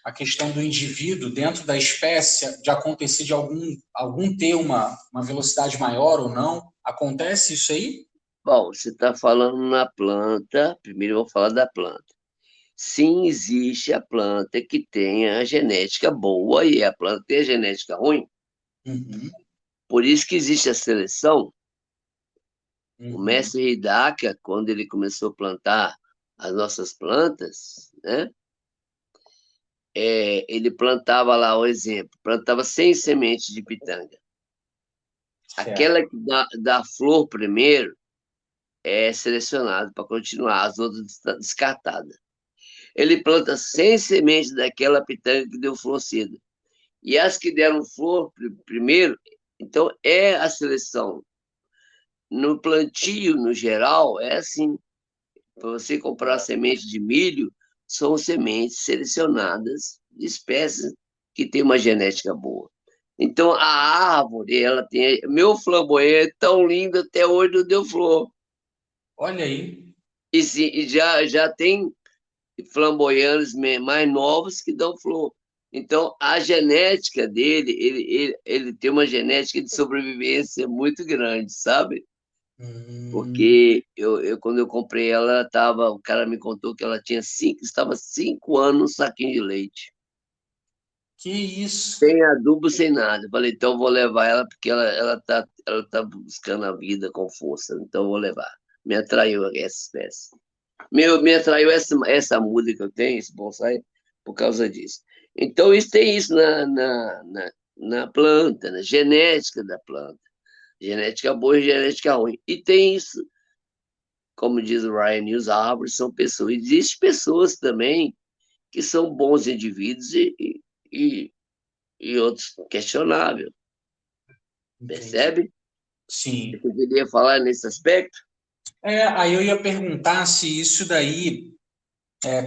A questão do indivíduo dentro da espécie, de acontecer de algum ter uma velocidade maior ou não. Acontece isso aí? Bom, você está falando na planta, primeiro eu vou falar da planta. Sim, existe a planta que tem a genética boa e a planta tem a genética ruim. Uhum, Por isso que existe a seleção. O uhum, mestre Hidaka, quando ele começou a plantar as nossas plantas, né? Ele plantava lá, o exemplo, plantava 100 sementes de pitanga. certo. Aquela que dá flor primeiro é selecionada para continuar, as outras estão descartadas. Ele planta 100 sementes daquela pitanga que deu flor cedo. E as que deram flor primeiro, então é a seleção. No plantio, no geral, é assim. Para você comprar semente de milho, são sementes selecionadas de espécies que têm uma genética boa. Então, a árvore, ela tem. Meu flamboyant é tão lindo, até hoje não deu flor. Olha aí. E, e já tem flamboyantes mais novos que dão flor. Então, a genética dele, ele tem uma genética de sobrevivência muito grande, sabe? Hum, Porque quando eu comprei ela, o cara me contou que ela estava 5 anos no saquinho de leite. que isso? Sem adubo, sem nada. Eu falei, então eu vou levar ela, porque ela tá buscando a vida com força. Então eu vou levar. Me atraiu essa espécie. Me atraiu essa muda que eu tenho, esse bonsai, por causa disso. Então, isso tem isso na planta, na genética da planta. Genética boa e genética ruim. E tem isso, como diz o Ryan, os árvores são pessoas. Existem pessoas também que são bons indivíduos e, e outros questionáveis. Entendi. Percebe? Você Sim. poderia falar nesse aspecto? Aí eu ia perguntar se isso daí,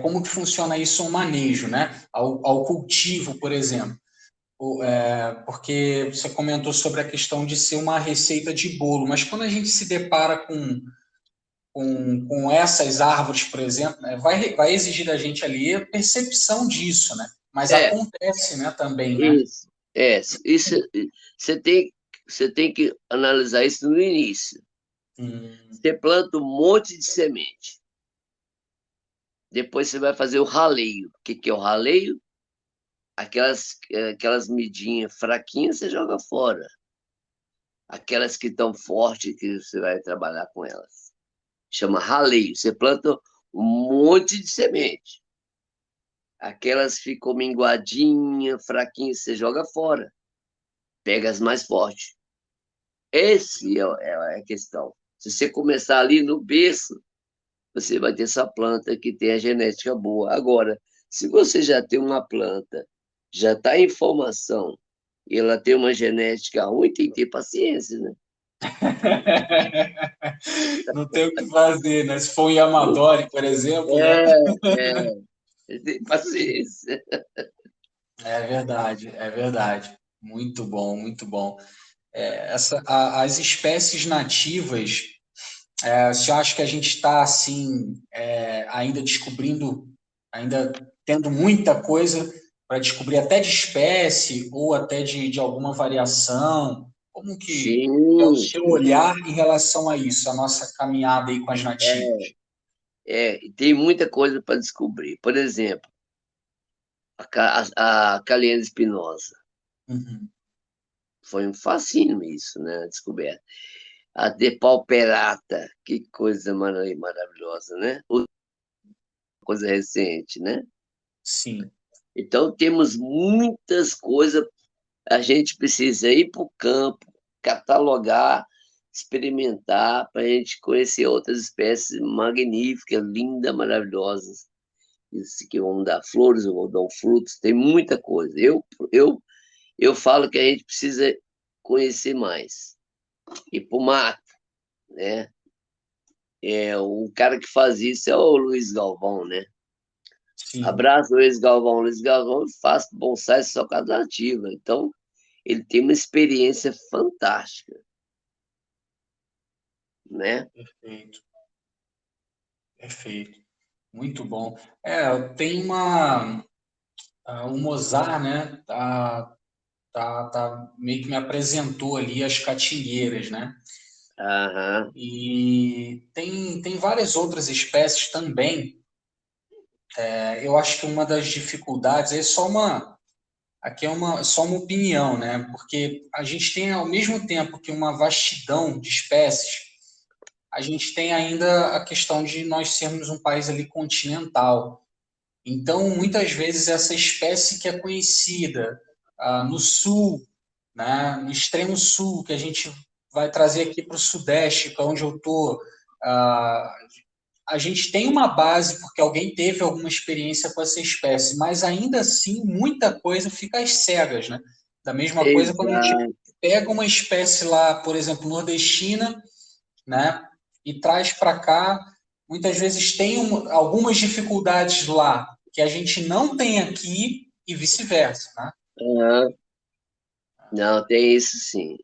como que funciona isso o manejo, né? Ao cultivo, por exemplo. Porque você comentou sobre a questão de ser uma receita de bolo, mas quando a gente se depara com essas árvores, por exemplo, né, vai exigir da gente ali a percepção disso, né? Mas É, acontece, né, também, né? isso. Isso você tem, você tem que analisar isso no início. Hum, Você planta um monte de semente. Depois você vai fazer o raleio. O que que é o raleio? Aquelas midinhas fraquinhas você joga fora. Aquelas que estão fortes que você vai trabalhar com elas. Chama raleio. Você planta um monte de semente. Aquelas ficou minguadinha, fraquinha, você joga fora. Pega as mais fortes. Esse é a questão. Se você começar ali no berço, você vai ter essa planta que tem a genética boa. Agora, se você já tem uma planta, já está em formação, e ela tem uma genética ruim, tem que ter paciência, né? Não tem o que fazer, né? Se for um Yamadori, por exemplo, né? Tem paciência. É verdade, é verdade. Muito bom, muito bom. As espécies nativas, você acha que a gente está assim, ainda descobrindo, ainda tendo muita coisa para descobrir, até de espécie ou até de alguma variação? Como que é o Sim, seu olhar em relação a isso, a nossa caminhada aí com as nativas? e tem muita coisa para descobrir. Por exemplo, a Caliena espinosa. Uhum. Foi um fascínio isso, né? A descoberta. A Depauperata, que coisa maravilhosa, né? Coisa recente, né? Sim, Então, temos muitas coisas. A gente precisa ir para o campo, catalogar, experimentar, para a gente conhecer outras espécies magníficas, lindas, maravilhosas. Isso que vão dar flores, vão dar frutos, tem muita coisa. Eu falo que a gente precisa conhecer mais. Ir para o mato, né? Um cara que faz isso é o Luiz Galvão, né? sim, Abraço, Luiz Galvão. Luiz Galvão faz bonsai só com a nativa. Então, ele tem uma experiência fantástica, né? perfeito, perfeito. Muito bom. Tem o Mozart, né? Meio que me apresentou ali as catingueiras, né? Aham. E tem várias outras espécies também. Eu acho que uma das dificuldades é aqui só uma opinião, né? Porque a gente tem, ao mesmo tempo que uma vastidão de espécies, a gente tem ainda a questão de nós sermos um país ali continental. Então, muitas vezes, essa espécie que é conhecida no sul, né, no extremo sul, que a gente vai trazer aqui para o sudeste, para onde eu estou, a gente tem uma base porque alguém teve alguma experiência com essa espécie, mas ainda assim muita coisa fica às cegas, né? Da mesma coisa quando a gente Exato. pega uma espécie lá, por exemplo, nordestina, né, e traz para cá, muitas vezes tem algumas dificuldades lá que a gente não tem aqui e vice-versa, né? Aham. Não, tem isso sim.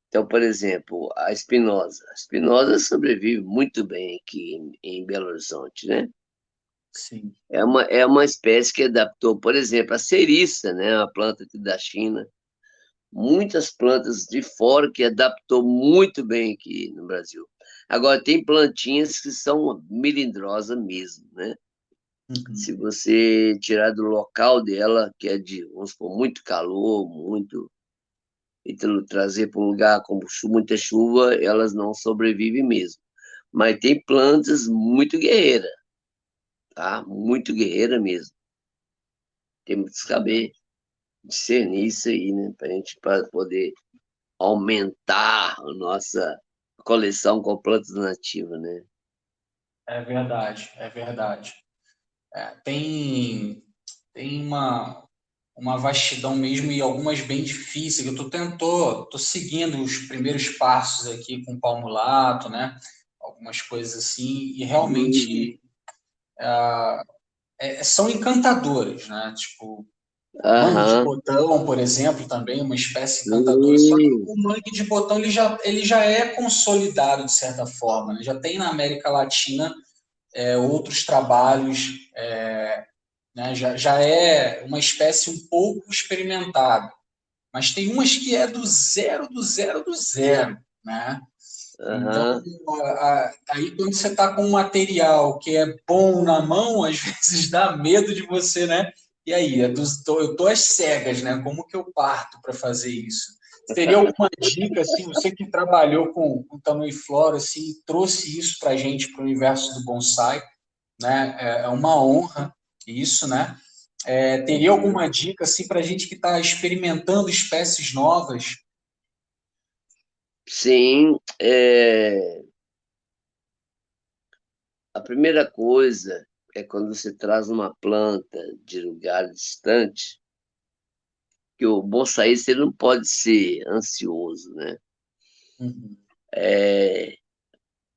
Então, por exemplo, a espinosa. A espinosa sobrevive muito bem aqui em Belo Horizonte, né? Sim. É uma espécie que adaptou, por exemplo, a ceriça, né? A planta aqui da China. Muitas plantas de fora que adaptou muito bem aqui no Brasil. Agora, tem plantinhas que são melindrosas mesmo, né? Uhum. Se você tirar do local dela, que é de, vamos supor, muito calor, e trazer para um lugar com muita chuva, elas não sobrevivem mesmo. Mas tem plantas muito guerreiras, tá? Muito guerreira mesmo. Temos que saber discernir isso aí, né? Para a gente poder aumentar a nossa coleção com plantas nativas, né? É verdade, é verdade. Tem uma vastidão mesmo e algumas bem difíceis. Tô seguindo os primeiros passos aqui com o palmulato, né? Algumas coisas assim, e Uhum. realmente são encantadoras, né? Tipo, mangue de Aham. botão, por exemplo, também uma espécie encantadora. Só que Sim. o mangue de botão ele já é consolidado de certa forma, né? Já tem na América Latina outros trabalhos, né? Já é uma espécie um pouco experimentada, mas tem umas que é do zero, do zero, do zero, né? Então, Aham. aí quando você está com um material que é bom na mão, às vezes dá medo de você, né? E aí, eu tô às cegas, né? Como que eu parto para fazer isso? Teria alguma dica, assim, você que trabalhou com Tanui Flora, assim, trouxe isso para a gente, para o universo do bonsai, né? É uma honra isso, né? Teria alguma dica, assim, para a gente que está experimentando espécies novas? Sim, a primeira coisa é quando você traz uma planta de lugar distante, que o bonsaísta ele não pode ser ansioso, né? Uhum.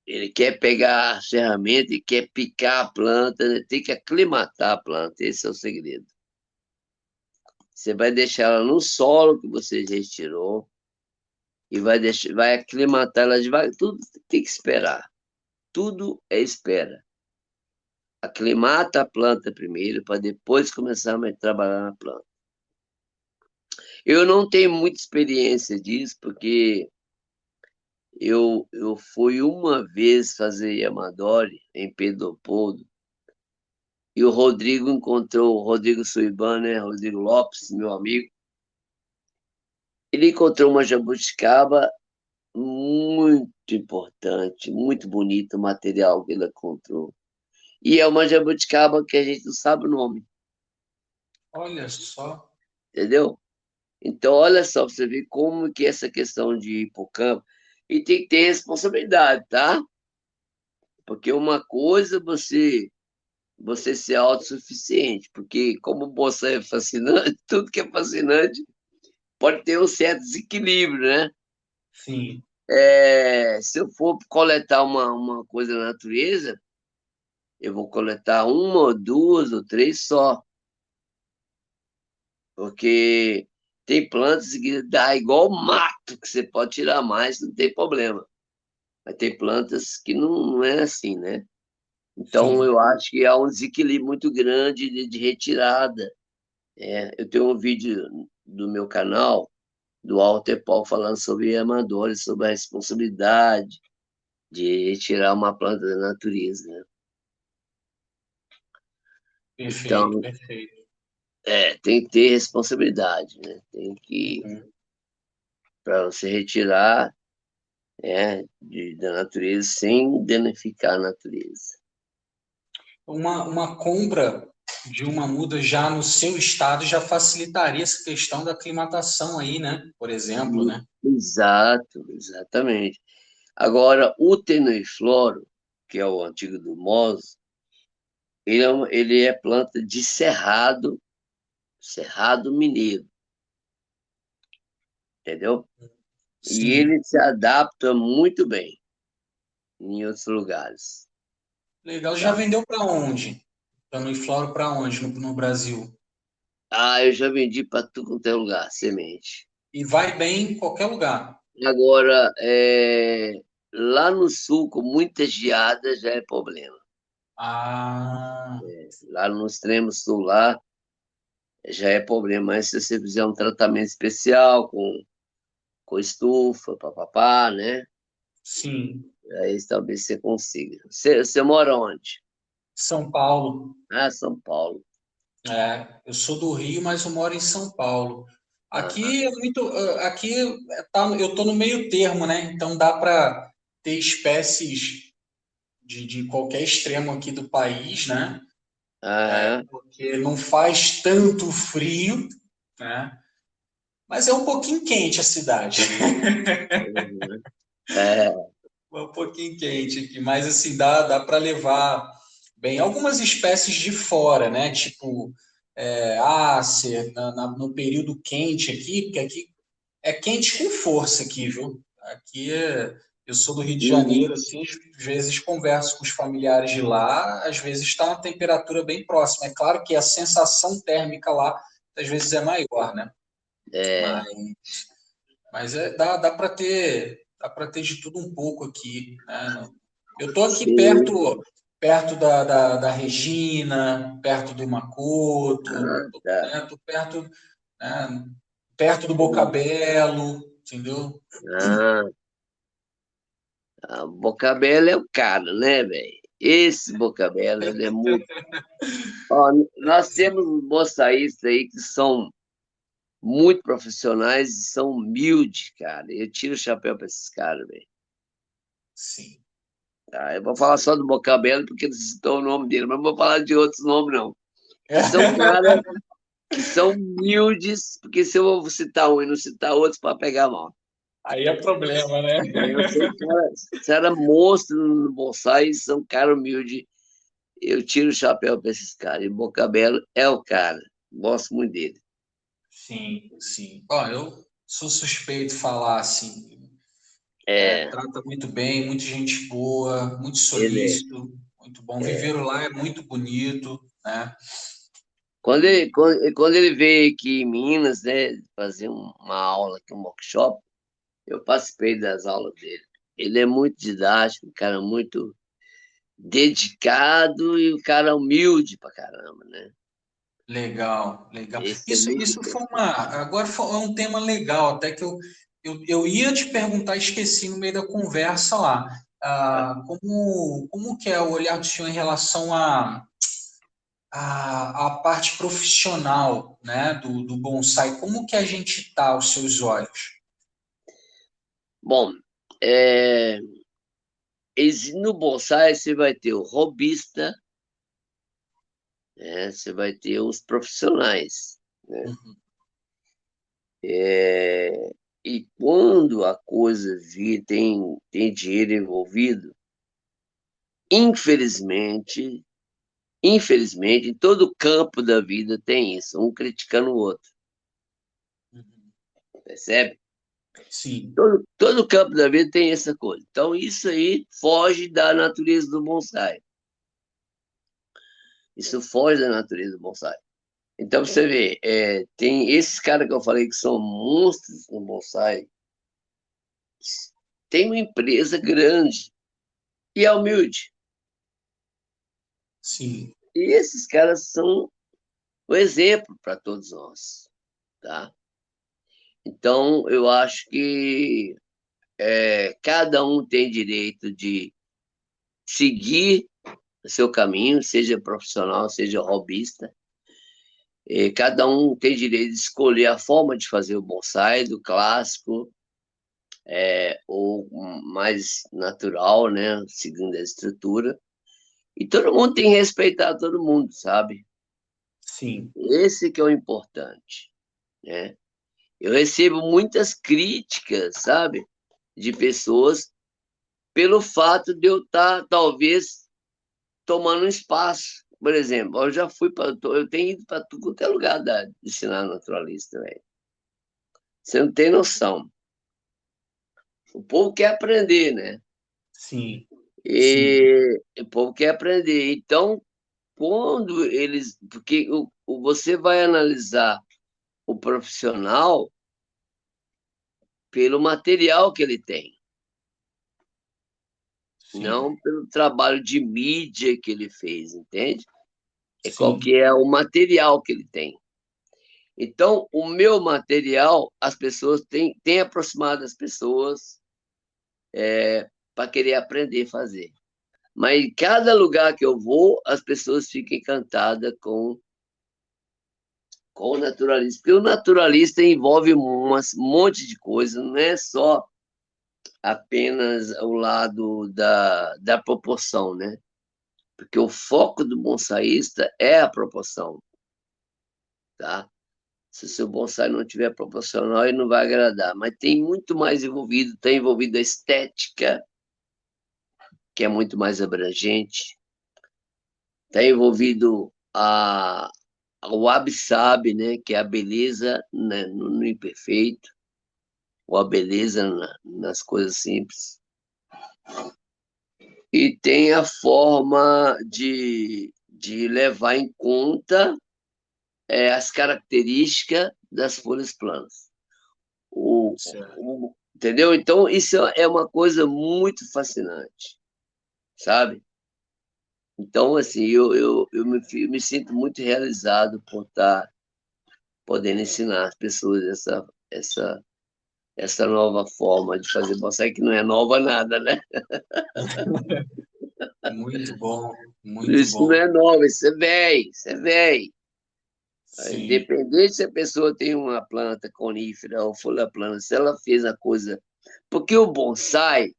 Ele quer pegar a ferramenta e quer picar a planta, né? Tem que aclimatar a planta, esse é o segredo. Você vai deixar ela no solo que você já retirou e vai aclimatar ela devagar. Tudo tem que esperar. Tudo é espera. Aclimata a planta primeiro para depois começar a trabalhar na planta. Eu não tenho muita experiência disso, porque eu fui uma vez fazer Yamadori em Pedro Leopoldo e o Rodrigo encontrou, o Rodrigo Suiban, né? Rodrigo Lopes, meu amigo. Ele encontrou uma jabuticaba muito importante, muito bonito o material que ele encontrou. E é uma jabuticaba que a gente não sabe o nome, Olha só. entendeu? Então, olha só, pra você ver como que é essa questão de hipocampo. E tem que ter responsabilidade, tá? Porque uma coisa é você ser autossuficiente, porque como o bonsai é fascinante, tudo que é fascinante pode ter um certo desequilíbrio, né? Sim. Se eu for coletar uma coisa na natureza, eu vou coletar uma, ou duas, ou três só, porque tem plantas que dá igual mato, que você pode tirar mais, não tem problema. Mas tem plantas que não é assim, né? Então, Sim. eu acho que há um desequilíbrio muito grande de retirada. Eu tenho um vídeo do meu canal, do Walter Paul, falando sobre amadores, sobre a responsabilidade de retirar uma planta da natureza, né? Perfeito, Então, perfeito. tem que ter responsabilidade, né? Tem que, Uhum. para você retirar, da natureza sem danificar a natureza. Uma compra de uma muda já no seu estado já facilitaria essa questão da aclimatação aí, né? Por exemplo, né? Exato, exatamente. Agora, o Tenofloro, que é o antigo do Mos, ele é planta de cerrado, cerrado mineiro, entendeu? E Sim. ele se adapta muito bem em outros lugares, Legal. Já tá? vendeu para onde? Floro para onde no Brasil? Ah, eu já vendi para tudo quanto é lugar, semente. E vai bem em qualquer lugar. Agora, lá no sul, com muitas geadas, já é problema. Ah, Lá no extremo sul, lá, já é problema. Mas se você fizer um tratamento especial com estufa, papapá, né? sim. Aí talvez você consiga. Você mora onde? São Paulo. Ah, São Paulo. Eu sou do Rio, mas eu moro em São Paulo. Ah, Aqui é muito, aqui eu estou no meio termo, né? Então dá para ter espécies de qualquer extremo aqui do país, né? ah, Porque não faz tanto frio, né? Mas é um pouquinho quente a cidade. uhum. É, É um pouquinho quente aqui, mas assim, dá para levar bem algumas espécies de fora, né? Tipo ácer, no período quente aqui, porque aqui é quente com força aqui, viu? Eu sou do Rio de uhum. Janeiro, assim, às vezes converso com os familiares de lá, às vezes está uma temperatura bem próxima. É claro que a sensação térmica lá, às vezes, é maior, né? É, Mas, dá para ter de tudo um pouco aqui, né? Eu estou aqui sim. perto da Regina, perto do Macoto, Ah, tá. né? Tô né, perto do Bocabelo, entendeu? Ah, a Bocabella é o cara, né, velho? Esse Bocabella, ele é muito. Ó, nós temos moçaístas aí que são muito profissionais e são humildes, cara. Eu tiro o chapéu para esses caras, velho. Sim. Tá? Eu vou falar só do Bocabelo porque não citou o nome dele, mas não vou falar de outros nomes, não. Que são caras que são humildes, porque se eu vou citar um e não citar outros, para pegar mal. Aí é problema, né? Os caras monstros no bonsai, são caras humildes. Eu tiro o chapéu para esses caras. E o Bocabelo é o cara. Gosto muito dele. Sim, sim. Ó, eu sou suspeito de falar assim. É, Trata muito bem, muita gente boa, muito ele solícito, muito bom. Viveiro lá é muito bonito, né? quando ele veio aqui em Minas, né, fazer uma aula aqui, um workshop, eu participei das aulas dele. Ele é muito didático, um cara muito dedicado e um cara humilde pra caramba, né? Legal, legal. Excelente Isso foi pessoa. uma. Agora é um tema legal, até que eu ia te perguntar, esqueci no meio da conversa lá. Como que é o olhar do senhor em relação à parte profissional, né, do bonsai? Como que a gente está aos seus olhos? Bom, no bonsai você vai ter o robista, né? Você vai ter os profissionais, né? Uhum. É, e quando a coisa tem dinheiro envolvido, infelizmente, infelizmente, em todo campo da vida tem isso, um criticando o outro, Uhum. percebe? Sim, Todo campo da vida tem essa coisa. Então, isso aí foge da natureza do bonsai. Isso foge da natureza do bonsai. Então, você vê, tem esses caras que eu falei que são monstros no bonsai, tem uma empresa grande e é humilde. sim, E esses caras são o exemplo para todos nós, tá? Então, eu acho que cada um tem direito de seguir o seu caminho, seja profissional, seja hobbyista. Cada um tem direito de escolher a forma de fazer o bonsai, do clássico, ou mais natural, né, segundo a estrutura. E todo mundo tem que respeitar todo mundo, sabe? sim, Esse que é o importante, né? Eu recebo muitas críticas, sabe, de pessoas pelo fato de eu estar, talvez, tomando um espaço. Por exemplo, eu já fui para. Eu tenho ido para tudo quanto é lugar de ensinar naturalista, velho. Você não tem noção. O povo quer aprender, né? sim, sim, E o povo quer aprender. Então, quando eles. Porque você vai analisar o profissional pelo material que ele tem, sim, não pelo trabalho de mídia que ele fez, entende? É qual sim, que é o material que ele tem. Então, o meu material, as pessoas têm aproximado as pessoas para querer aprender a fazer. Mas em cada lugar que eu vou, as pessoas ficam encantadas com o naturalista. Porque o naturalista envolve um monte de coisa, não é só apenas o lado da proporção, né? Porque o foco do bonsaísta é a proporção, tá? Se o seu bonsai não tiver proporcional, ele não vai agradar. Mas tem muito mais envolvido, tem envolvido a estética, que é muito mais abrangente, está envolvido o Wabi-Sabi, né, que é a beleza, né, no imperfeito, ou a beleza nas coisas simples. E tem a forma de levar em conta as características das folhas planas. certo. Entendeu? Então, isso é uma coisa muito fascinante, sabe? Então, assim, eu me sinto muito realizado por estar podendo ensinar as pessoas essa nova forma de fazer bonsai, que não é nova nada, né? Muito bom, muito Isso não bom. é novo, isso é velho, isso é velho. Sim, Independente se a pessoa tem uma planta conífera ou folha plana, se ela fez a coisa. Porque o bonsai,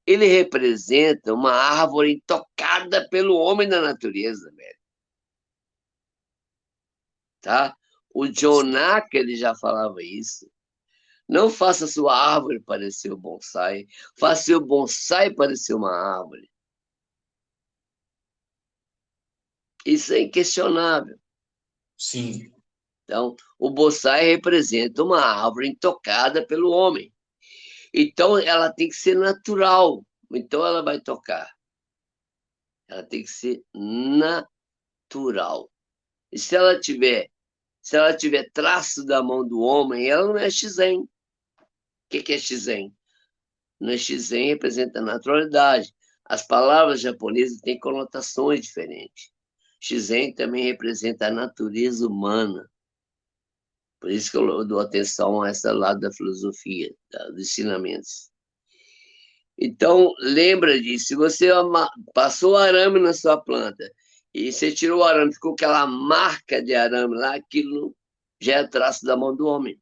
ele representa uma árvore intocada pelo homem da natureza, velho, tá? O John sim. Naka, ele já falava isso. Não faça sua árvore parecer o bonsai, faça seu bonsai parecer uma árvore. Isso é inquestionável. Sim, Então, o bonsai representa uma árvore intocada pelo homem. Então, ela tem que ser natural. Então, ela vai tocar. Ela tem que ser natural. E se ela tiver traço da mão do homem, ela não é Shizen. O que é Shizen? No Shizen representa naturalidade. As palavras japonesas têm conotações diferentes. Shizen também representa a natureza humana. Por isso que eu dou atenção a esse lado da filosofia, dos ensinamentos. Então, lembra disso. Se você passou arame na sua planta e você tirou o arame, ficou aquela marca de arame lá, aquilo já é traço da mão do homem.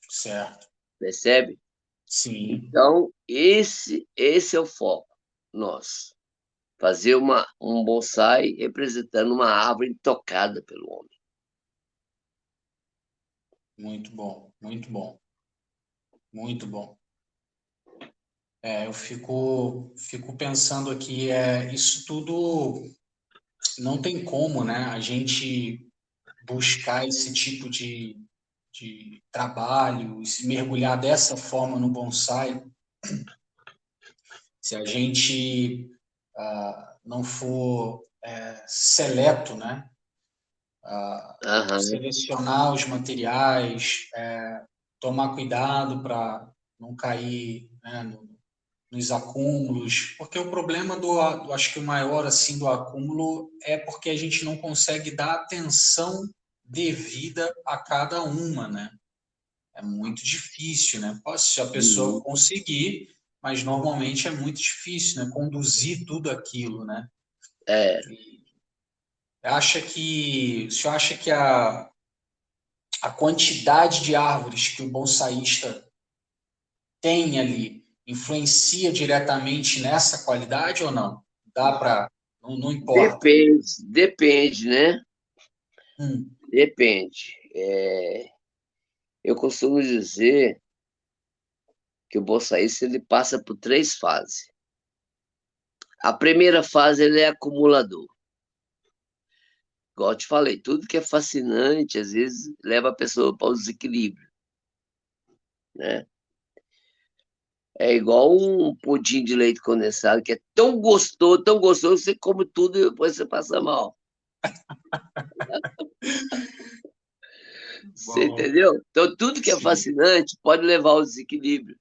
certo. Percebe? Sim, Então, esse é o foco nosso. Fazer um bonsai representando uma árvore intocada pelo homem. muito bom, muito bom, muito bom. Eu fico pensando aqui, isso tudo não tem como, né? A gente buscar esse tipo de trabalho, e se mergulhar dessa forma no bonsai, se a gente não for seleto, né? Aham. Selecionar os materiais, tomar cuidado para não cair, né, nos acúmulos, porque o problema acho que o maior assim do acúmulo é porque a gente não consegue dar atenção devida a cada uma, né? É muito difícil, né? Se a pessoa Uhum. conseguir, mas normalmente é muito difícil, né? Conduzir tudo aquilo, né? É, O senhor acha que a quantidade de árvores que o bonsaísta tem ali influencia diretamente nessa qualidade ou não? Dá para. Não, não importa. depende, né? Hum, Depende. Eu costumo dizer que o bolsaísta ele passa por 3 fases. A primeira fase ele é acumulador. Igual eu te falei, tudo que é fascinante às vezes leva a pessoa para o desequilíbrio, né? É igual um pudim de leite condensado que é tão gostoso, você come tudo e depois você passa mal. Você bom, entendeu? Então, tudo que é sim, fascinante pode levar ao desequilíbrio.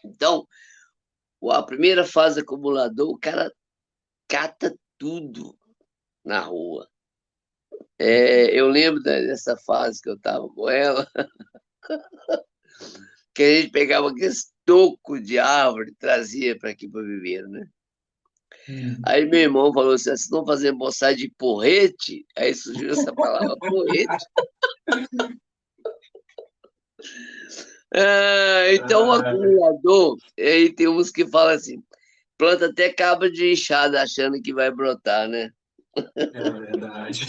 Então, a primeira fase acumulador, o cara cata tudo na rua. Eu lembro dessa fase que eu estava com ela, que a gente pegava aqueles tocos de árvore e trazia para aqui para viver, né? hum, Aí meu irmão falou assim: vocês estão fazendo bonsai de porrete? Aí surgiu essa palavra, porrete. Então, o acumulador, aí tem uns que falam assim: planta até cabo de enxada achando que vai brotar, né? é verdade.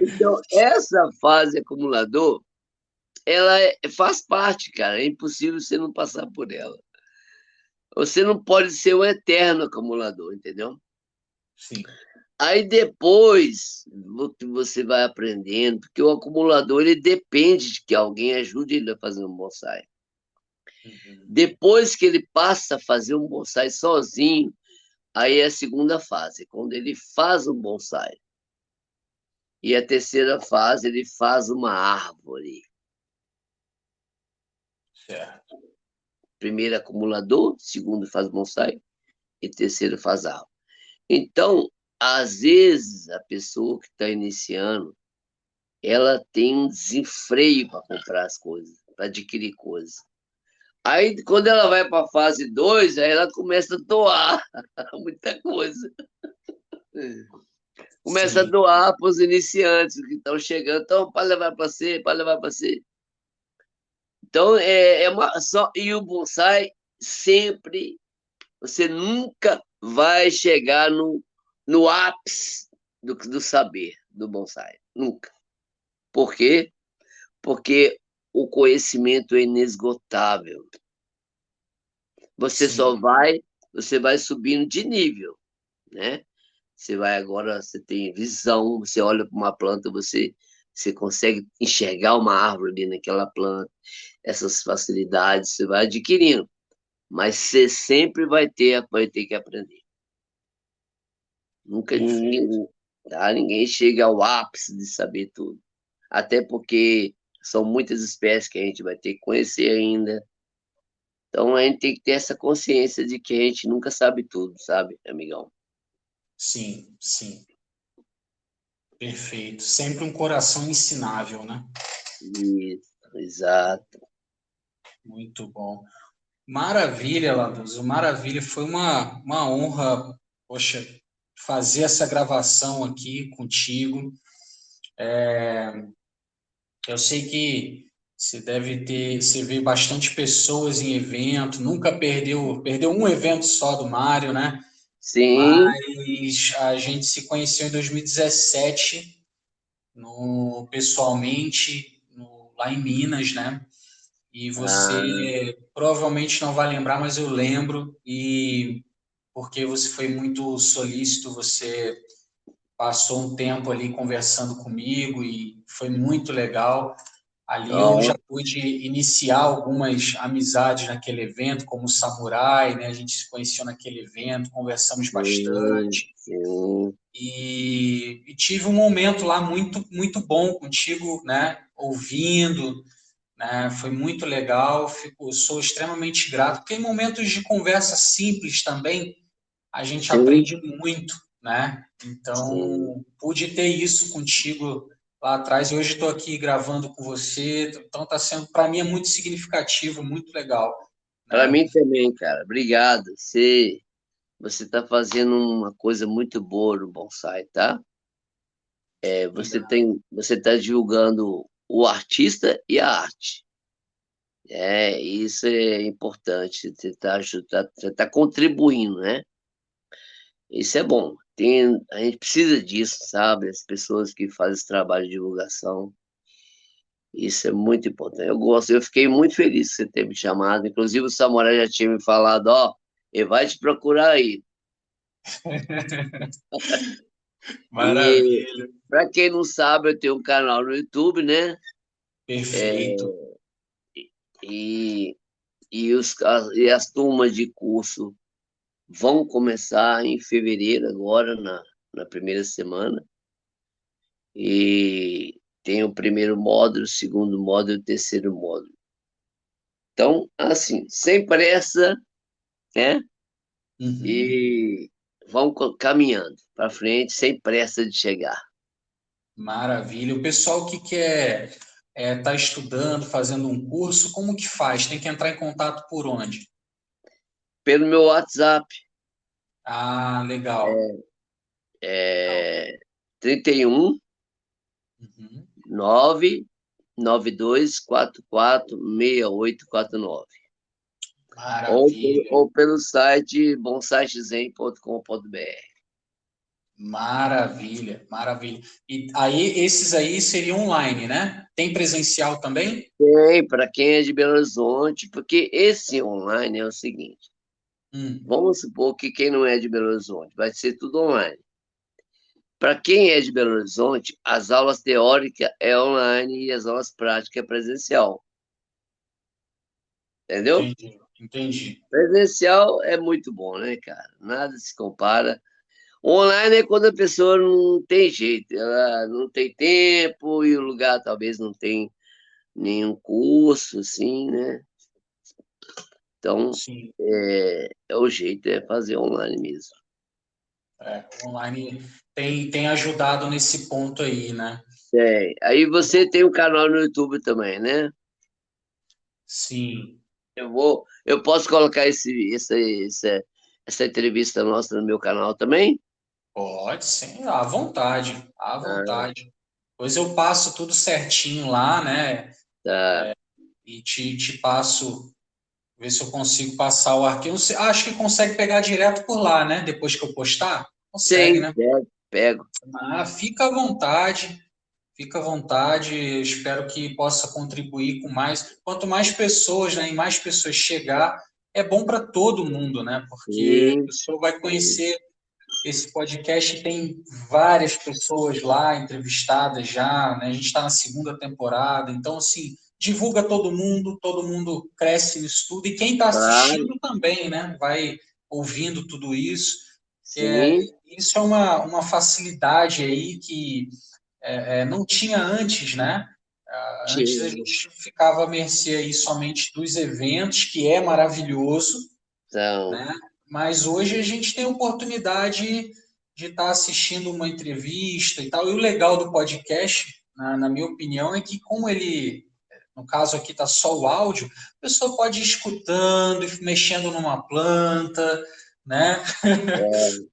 Então, essa fase acumulador, ela faz parte, cara. É impossível você não passar por ela. Você não pode ser um eterno acumulador, entendeu? Sim. Aí depois você vai aprendendo, porque o acumulador ele depende de que alguém ajude ele a fazer um bonsai. Uhum. Depois que ele passa a fazer um bonsai sozinho, aí é a segunda fase, quando ele faz um bonsai. E a terceira fase, ele faz uma árvore. Certo. Primeiro acumulador, segundo faz bonsai e terceiro faz árvore. Então, às vezes, a pessoa que está iniciando, ela tem um desenfreio para comprar as coisas, para adquirir coisas. Aí, quando ela vai para a fase 2, aí ela começa a doar muita coisa. Começa a sim, doar para os iniciantes que estão chegando. Então, para levar para você, para levar para você. Então, é uma só. E o bonsai sempre, você nunca vai chegar no ápice do saber do bonsai. Nunca. Por quê? Porque o conhecimento é inesgotável. Você só sim. vai, você vai subindo de nível, né? Você vai agora, você tem visão, você olha para uma planta, você consegue enxergar uma árvore ali naquela planta, essas facilidades você vai adquirindo, mas você sempre vai ter que aprender. Nunca Perfeito. ninguém, tá? Ninguém chega ao ápice de saber tudo. Até porque são muitas espécies que a gente vai ter que conhecer ainda. Então a gente tem que ter essa consciência de que a gente nunca sabe tudo, sabe, amigão? Sim, sim. Perfeito. Sempre um coração ensinável, né? Isso, exato. Muito bom. Maravilha, Laduzo, maravilha. Foi uma honra, poxa, fazer essa gravação aqui contigo. Eu sei que você vê bastante pessoas em evento, nunca perdeu um evento só do Mário, né? Sim, Mas a gente se conheceu em 2017, pessoalmente, lá em Minas, né? E ah, você provavelmente não vai lembrar, mas eu lembro, e porque você foi muito solícito, você passou um tempo ali conversando comigo e foi muito legal. Ali eu ó, já pude iniciar algumas amizades naquele evento, como o Samurai, né? A gente se conheceu naquele evento, conversamos sim, bastante sim, e tive um momento lá muito bom contigo, né? Ouvindo, né? Foi muito legal. Sou extremamente grato, porque em momentos de conversa simples também a gente sim, aprende muito, né? sim. Então, pude ter isso contigo lá atrás e hoje estou aqui gravando com você. Então, está sendo, para mim, é muito significativo, muito legal, Para né? mim também, cara. Obrigado. Você está fazendo uma coisa muito boa no bonsai, tá? Obrigado. Você está divulgando o artista e a arte. Isso é importante. Você tá contribuindo, né? Isso é bom. A gente precisa disso, sabe? As pessoas que fazem esse trabalho de divulgação. Isso é muito importante. Eu gosto, eu fiquei muito feliz que você ter me chamado. Inclusive, o Samurai já tinha me falado, ó, ele vai te procurar aí. E Maravilha, para quem não sabe, eu tenho um canal no YouTube, né? perfeito. E, e as turmas de curso vão começar em fevereiro, agora, na primeira semana. E tem o primeiro módulo, o segundo módulo e o terceiro módulo. Então, assim, sem pressa, né? Uhum. E vamos caminhando para frente, sem pressa de chegar. Maravilha. O pessoal que quer tá estudando, fazendo um curso, como que faz? Tem que entrar em contato por onde? Pelo meu WhatsApp, Ah, legal. Legal. é 31 Uhum. 99244 6849. Maravilha, Ou pelo site bonsaixizen.com.br. maravilha, maravilha. E aí, esses aí seriam online, né? Tem presencial também? Tem, para quem é de Belo Horizonte, porque esse online é o seguinte: Hum, vamos supor que quem não é de Belo Horizonte vai ser tudo online. Para quem é de Belo Horizonte, as aulas teóricas é online e as aulas práticas é presencial, entendeu? entendi, entendi. Presencial é muito bom, né, cara? Nada se compara. Online é quando a pessoa não tem jeito, ela não tem tempo e o lugar talvez não tem nenhum curso, assim, né? Então, Sim, é o jeito, é fazer online mesmo. o online tem ajudado nesse ponto aí, né? Aí você tem um canal no YouTube também, né? Sim, Eu posso colocar essa entrevista nossa no meu canal também? Pode, sim, à vontade, à Ah, vontade. Pois eu passo tudo certinho lá, né? tá. E te passo, ver se eu consigo passar o arquivo. Acho que consegue pegar direto por lá, né? Depois que eu postar? Consegue, Sim, né? pego. Ah, fica à vontade, fica à vontade. Eu espero que possa contribuir com mais. Quanto mais pessoas, né, e mais pessoas chegar, é bom para todo mundo, né? Porque a Sim, pessoa vai sim. conhecer esse podcast, tem várias pessoas lá entrevistadas já, né? A gente está na segunda temporada, então assim, divulga todo mundo cresce nisso tudo, e quem está Claro, assistindo também, né? Vai ouvindo tudo isso. É, sim, isso é uma facilidade aí que não tinha antes, né? Antes a sim. gente ficava à mercê aí somente dos eventos, que é maravilhoso, Então, né? Mas hoje a gente tem a oportunidade de estar assistindo uma entrevista e tal. E o legal do podcast, na minha opinião, é que como ele, no caso aqui está só o áudio, a pessoa pode ir escutando, e mexendo numa planta, né?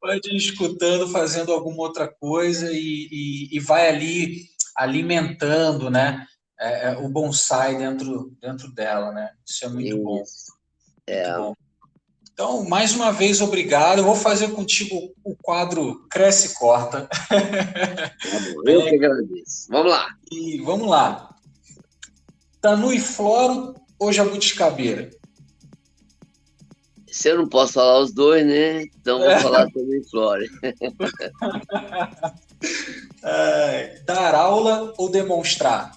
Pode ir escutando, fazendo alguma outra coisa e vai ali alimentando, né? O bonsai dentro dela, né? Isso é muito bom, isso. muito É, bom. Então, mais uma vez, obrigado. Eu vou fazer contigo o quadro Cresce e Corta. tá bom, eu que Né? agradeço. Vamos lá. E vamos lá. Tanu e Floro ou Jabuticabeira? Se eu não posso falar os dois, né? Então vou falar também Flora. Dar aula ou demonstrar?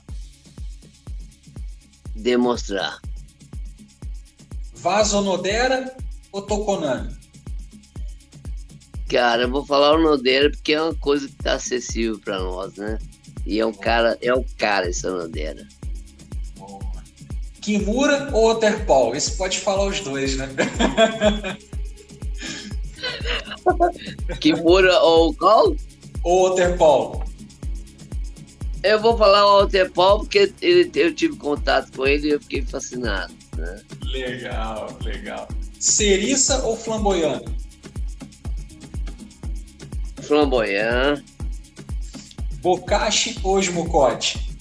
Demonstrar. Vazonodera ou Tokonami? Cara, eu vou falar o Nodeira porque é uma coisa que tá acessível para nós, né? E é o cara essa Nodeira. Kimura ou Otterpol? Esse pode falar os dois, né? Kimura ou qual? Ou Otterpol? Eu vou falar o Walter Paul porque eu tive contato com ele e eu fiquei fascinado, né? Legal, legal. Ceriça ou Flamboyant? Flamboyant, Bocashi ou Smucote?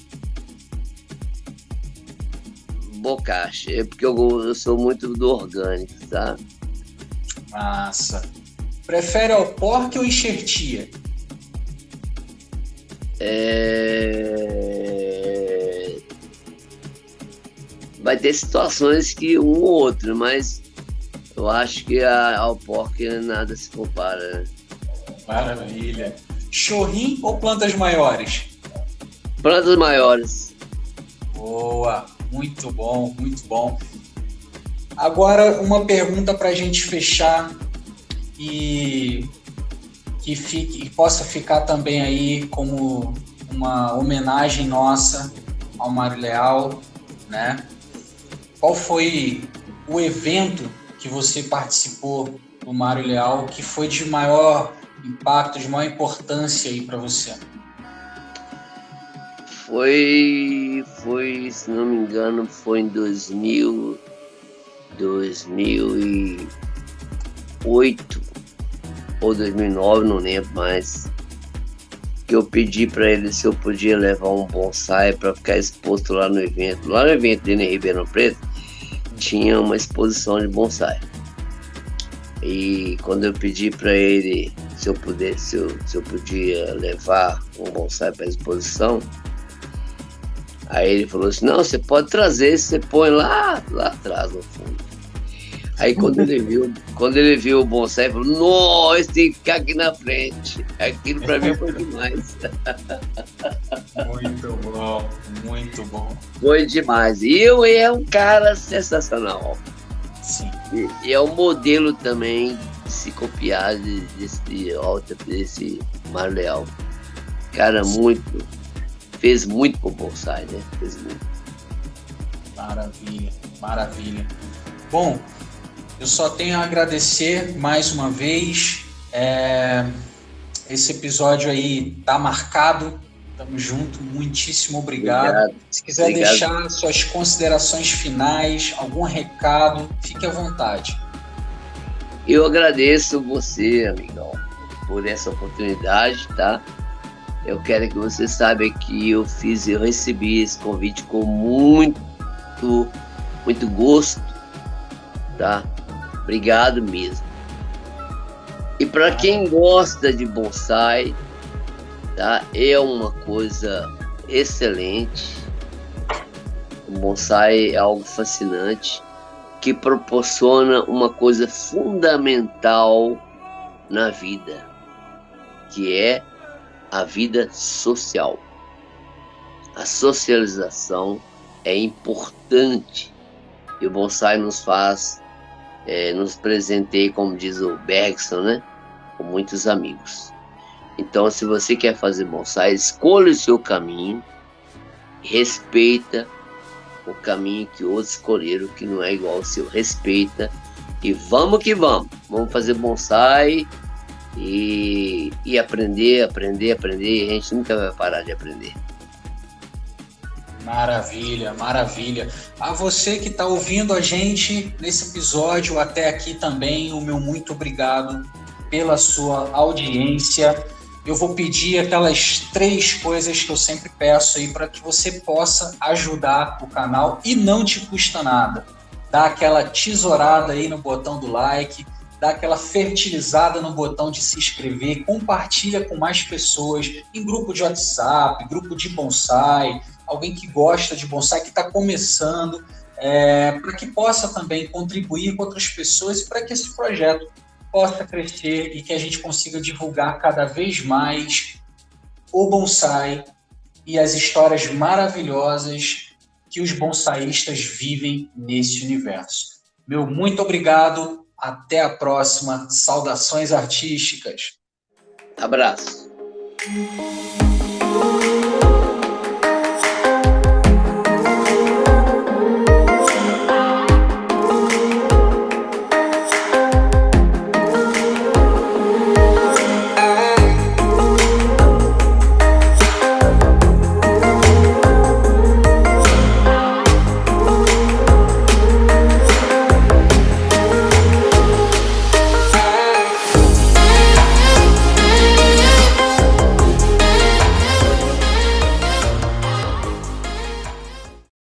Bocashi, é porque eu sou muito do orgânico, tá? Massa. Prefere alporque ou enxertia? Vai ter situações que um ou outro, mas eu acho que ao porco nada se compara, né? Maravilha. Chorrim ou plantas maiores? Plantas maiores. Boa, muito bom, muito bom. Agora, uma pergunta para a gente fechar e que possa ficar também aí como uma homenagem nossa ao Mário Leal, né? Qual foi o evento que você participou do Mário Leal que foi de maior impacto, de maior importância aí para você? Foi, se não me engano, foi em 2008 ou 2009, não lembro mais, que eu pedi para ele se eu podia levar um bonsai para ficar exposto lá no evento. Lá no evento dele em Ribeirão Preto, tinha uma exposição de bonsai. E quando eu pedi para ele se eu podia levar um bonsai para a exposição, aí ele falou assim: não, você pode trazer, você põe lá atrás no fundo. Aí quando ele viu o bonsai, ele falou: nossa, tem que ficar aqui na frente. Aquilo para mim foi demais. Muito bom, muito bom. Foi demais. E eu é um cara sensacional. Sim. E é um modelo também de se copiar desse Mário Leal. Cara, fez muito com o bonsai, né? Fez muito. Maravilha, maravilha. Bom, eu só tenho a agradecer mais uma vez. Esse episódio aí tá marcado. Tamo junto, muitíssimo obrigado. Se quiser deixar suas considerações finais, algum recado, fique à vontade. Eu agradeço você, amigão, por essa oportunidade, tá? Eu quero que você saiba que eu recebi esse convite com muito gosto, tá? Obrigado mesmo. E para quem gosta de bonsai, tá? É uma coisa excelente. O bonsai é algo fascinante que proporciona uma coisa fundamental na vida, que é a vida social. A socialização é importante e o bonsai nos nos presenteia, como diz o Bergson, né? Com muitos amigos. Então, se você quer fazer bonsai, escolha o seu caminho, respeita o caminho que outros escolheram, que não é igual ao seu. Respeita e vamos que vamos. Vamos fazer bonsai e aprender. E a gente nunca vai parar de aprender. Maravilha, maravilha. A você que está ouvindo a gente nesse episódio até aqui também, o meu muito obrigado pela sua audiência. Eu vou pedir aquelas 3 coisas que eu sempre peço aí para que você possa ajudar o canal e não te custa nada. Dá aquela tesourada aí no botão do like, dá aquela fertilizada no botão de se inscrever, compartilha com mais pessoas em grupo de WhatsApp, grupo de bonsai, alguém que gosta de bonsai, que está começando, para que possa também contribuir com outras pessoas e para que esse projeto possa crescer e que a gente consiga divulgar cada vez mais o bonsai e as histórias maravilhosas que os bonsaístas vivem nesse universo. Meu muito obrigado, até a próxima, saudações artísticas. Abraço.